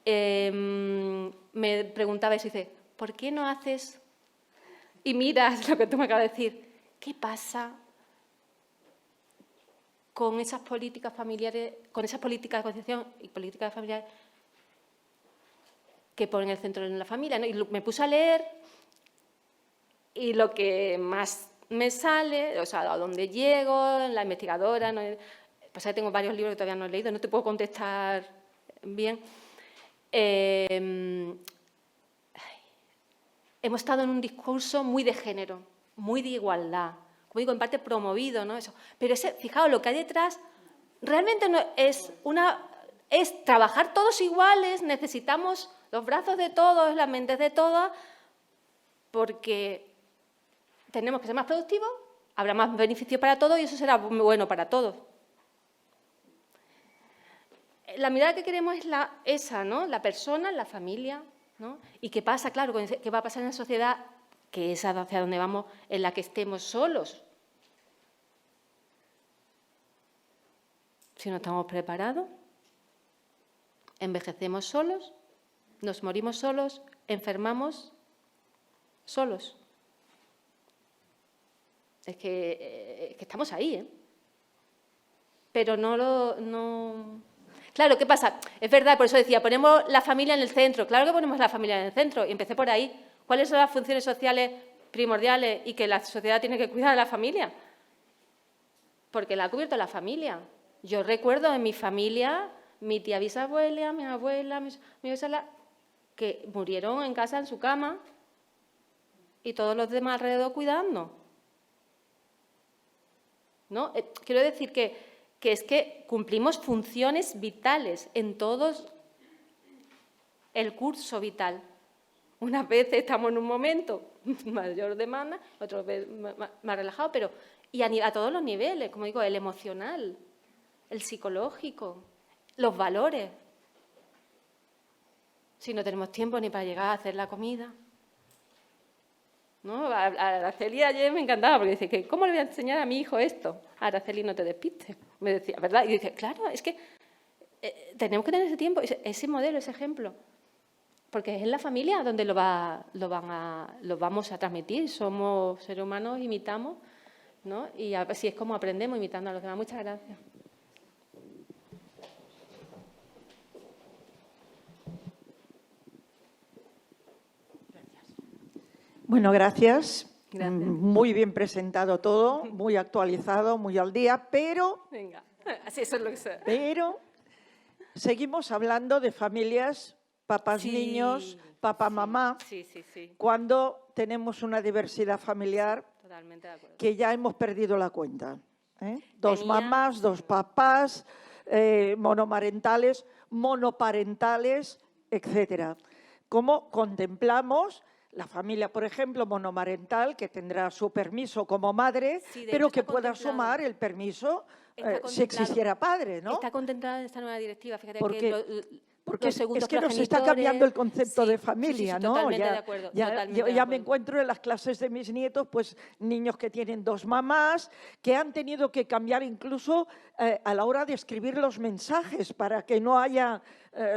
Me preguntaba eso y dice, ¿por qué no haces? Y miras lo que tú me acabas de decir, ¿qué pasa con esas políticas familiares, con esas políticas de conciliación y políticas familiares que ponen el centro en la familia, ¿no? Y me puse a leer. Y lo que más me sale, o sea, a dónde llego, la investigadora, ¿no? Pues ahí tengo varios libros que todavía no he leído, no te puedo contestar bien. Hemos estado en un discurso muy de género, muy de igualdad, como digo, en parte promovido, ¿no? Eso. Pero fijaos, lo que hay detrás realmente no es trabajar todos iguales, necesitamos los brazos de todos, las mentes de todas, porque tenemos que ser más productivos, habrá más beneficio para todos y eso será muy bueno para todos. La mirada que queremos es esa, ¿no? La persona, la familia, ¿no? ¿Y qué pasa? Claro, ¿qué va a pasar en la sociedad? Que es hacia donde vamos, en la que estemos solos. Si no estamos preparados, envejecemos solos, nos morimos solos, enfermamos solos. Es que estamos ahí, ¿eh? Pero no... Claro, ¿qué pasa? Es verdad, por eso decía, ponemos la familia en el centro. Claro que ponemos la familia en el centro. Y empecé por ahí. ¿Cuáles son las funciones sociales primordiales y que la sociedad tiene que cuidar de la familia? Porque la ha cubierto la familia. Yo recuerdo en mi familia, mi tía bisabuela, mi abuela, mi bisabuela, que murieron en casa, en su cama, y todos los demás alrededor cuidando. ¿no? Quiero decir que es que cumplimos funciones vitales en todo el curso vital. Unas veces estamos en un momento mayor demanda, otras veces más relajado, pero y a todos los niveles, como digo, el emocional, el psicológico, los valores. Si no tenemos tiempo ni para llegar a hacer la comida. ¿No? A Araceli ayer me encantaba porque dice que ¿cómo le voy a enseñar a mi hijo esto? Araceli, no te despistes. Me decía, ¿verdad? Y dice, claro, es que tenemos que tener ese tiempo, ese modelo, ese ejemplo. Porque es en la familia donde lo vamos a transmitir. Somos seres humanos, imitamos, ¿no? Y así es como aprendemos imitando a los demás. Muchas gracias. Bueno, gracias. Gracias. Muy bien presentado todo, muy actualizado, muy al día, pero Venga, así eso es lo que sea. pero seguimos hablando de familias, papás, Sí, niños, papá, mamá, Sí, sí, sí. cuando tenemos una diversidad familiar Totalmente de acuerdo. que ya hemos perdido la cuenta. ¿Eh? Dos Tenía- mamás, dos papás, monomarentales, monoparentales, etcétera. ¿Cómo contemplamos la familia, por ejemplo, monomarental, que tendrá su permiso como madre, Sí, de pero hecho que está pueda contemplado. sumar el permiso Está si contemplado. existiera padre, ¿no? Está contemplada en esta nueva directiva. Fíjate Porque- que Porque los segundos es que nos está cambiando el concepto progenitores- de sí, familia, sí, sí, ¿no? Totalmente Ya, de acuerdo. ya, totalmente yo de ya me acuerdo. encuentro en las clases de mis nietos, pues niños que tienen dos mamás, que han tenido que cambiar incluso a la hora de escribir los mensajes para que no haya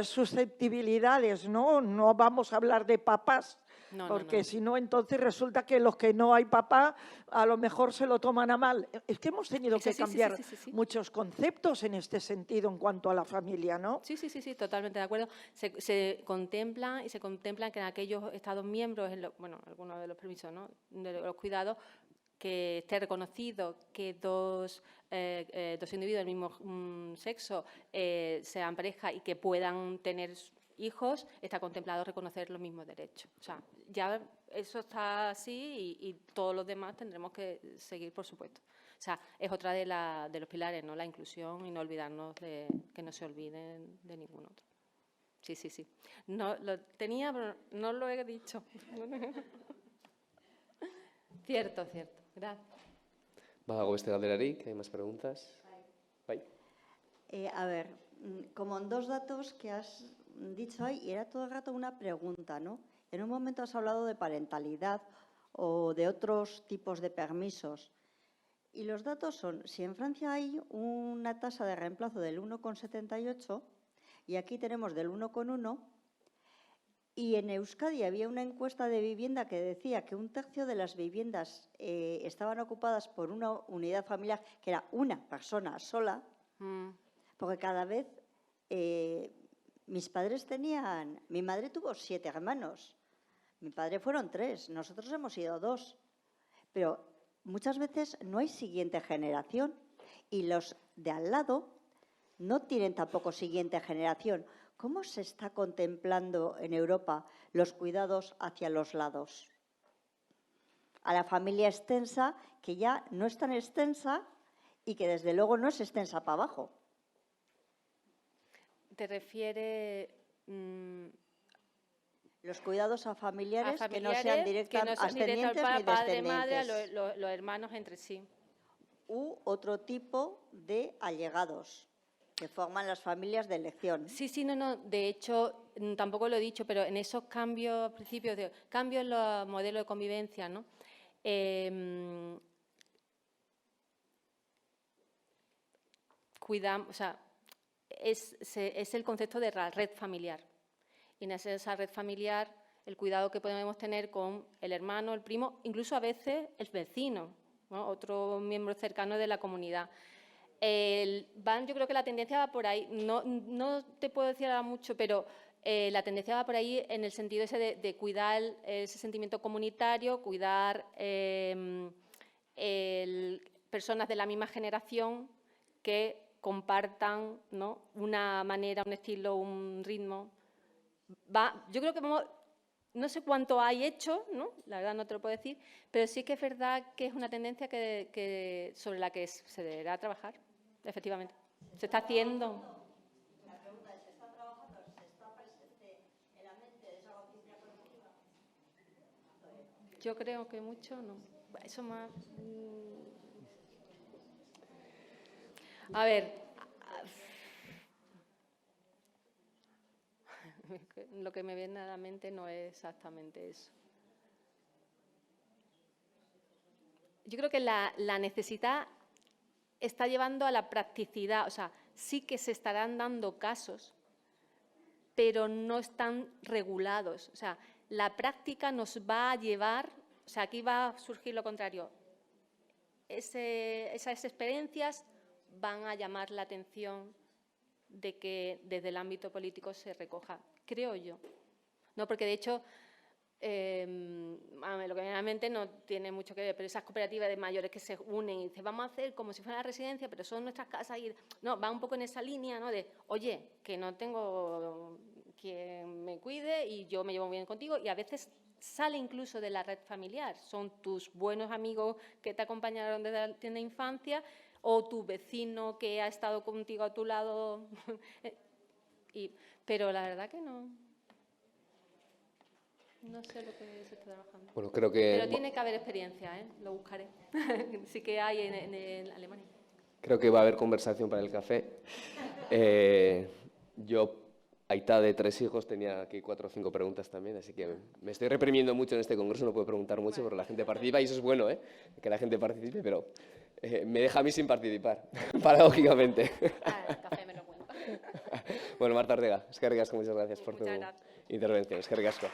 susceptibilidades, ¿no? No vamos a hablar de papás, No, no, porque no. si no, entonces resulta que los que no hay papá a lo mejor se lo toman a mal. Es que hemos tenido Es que así, sí, sí, cambiar sí, sí, sí. muchos conceptos en este sentido en cuanto a la familia, ¿no? Sí, sí, sí, sí, totalmente de acuerdo. Se contemplan que en aquellos Estados miembros, bueno, algunos de los permisos, ¿no?, de los cuidados, que esté reconocido que dos individuos del mismo sexo sean pareja y que puedan tener hijos, está contemplado reconocer los mismos derechos. O sea, ya eso está así y todos los demás tendremos que seguir, por supuesto. O sea, es otra de los pilares, ¿no?, la inclusión, y no olvidarnos de que no se olviden de ningún otro. Sí, sí, sí. No, lo tenía, pero no lo he dicho. Cierto, cierto. Gracias. Badago beste galderarik, hay más preguntas. Bai. A ver, como en dos datos que has dicho ahí, y era todo el rato una pregunta, ¿no? En un momento has hablado de parentalidad o de otros tipos de permisos. Y los datos son, si en Francia hay una tasa de reemplazo del 1,78 y aquí tenemos del 1,1, y en Euskadi había una encuesta de vivienda que decía que 1/3 de las viviendas estaban ocupadas por una unidad familiar, que era una persona sola, porque cada vez mis padres tenían... Mi madre tuvo 7 hermanos, mi padre fueron 3, nosotros hemos sido 2. Pero muchas veces no hay siguiente generación y los de al lado no tienen tampoco siguiente generación. ¿Cómo se está contemplando en Europa los cuidados hacia los lados? A la familia extensa, que ya no es tan extensa y que desde luego no es extensa para abajo. ¿Te refieres Los cuidados a familiares, a que no familiares sean directos directos ascendientes al ni padre, madre, descendientes? los hermanos entre sí? U otro tipo de allegados que forman las familias de elección. Sí, sí, no. De hecho, tampoco lo he dicho, pero en esos cambios, principios de cambios en los modelos de convivencia, ¿no? Cuidamos, o sea, es el concepto de la red familiar. Y en esa red familiar, el cuidado que podemos tener con el hermano, el primo, incluso a veces el vecino, ¿no?, otro miembro cercano de la comunidad. Yo creo que la tendencia va por ahí. No te puedo decir ahora mucho, pero la tendencia va por ahí en el sentido ese de cuidar ese sentimiento comunitario, cuidar personas de la misma generación que compartan, ¿no?, una manera, un estilo, un ritmo. Yo creo que no sé cuánto hay hecho, ¿no? La verdad no te lo puedo decir, pero sí que es verdad que es una tendencia sobre la que se deberá trabajar, efectivamente. Se está haciendo. La pregunta es, ¿se está trabajando, se está presente en la mente de esa conciencia colectiva? Yo creo que mucho no. Eso más... A ver, lo que me viene a la mente no es exactamente eso. Yo creo que la necesidad está llevando a la practicidad, o sea, sí que se estarán dando casos, pero no están regulados. O sea, la práctica nos va a llevar, o sea, aquí va a surgir lo contrario. Esas experiencias van a llamar la atención de que desde el ámbito político se recoja, creo yo. No, porque de hecho, lo que me viene a la mente no tiene mucho que ver, pero esas cooperativas de mayores que se unen y dicen, vamos a hacer como si fuera la residencia, pero son nuestras casas. Y no, va un poco en esa línea, ¿no? De, oye, que no tengo quien me cuide y yo me llevo bien contigo, y a veces sale incluso de la red familiar. Son tus buenos amigos que te acompañaron desde la tienda de infancia o tu vecino que ha estado contigo a tu lado. Pero la verdad que no sé lo que se está trabajando. Bueno, creo que... Pero tiene que haber experiencia, ¿eh? Lo buscaré. Sí que hay en Alemania. Creo que va a haber conversación para el café. Yo, aita de 3 hijos, tenía aquí 4 o 5 preguntas también, así que me estoy reprimiendo mucho en este congreso, no puedo preguntar mucho, pero la gente participa y eso es bueno, que la gente participe, pero me deja a mí sin participar, paradójicamente. El café me lo cuento. Bueno, Marta Ortega, eskerrik asko, muchas gracias por tu Muchas gracias. intervención. Eskerrik asko.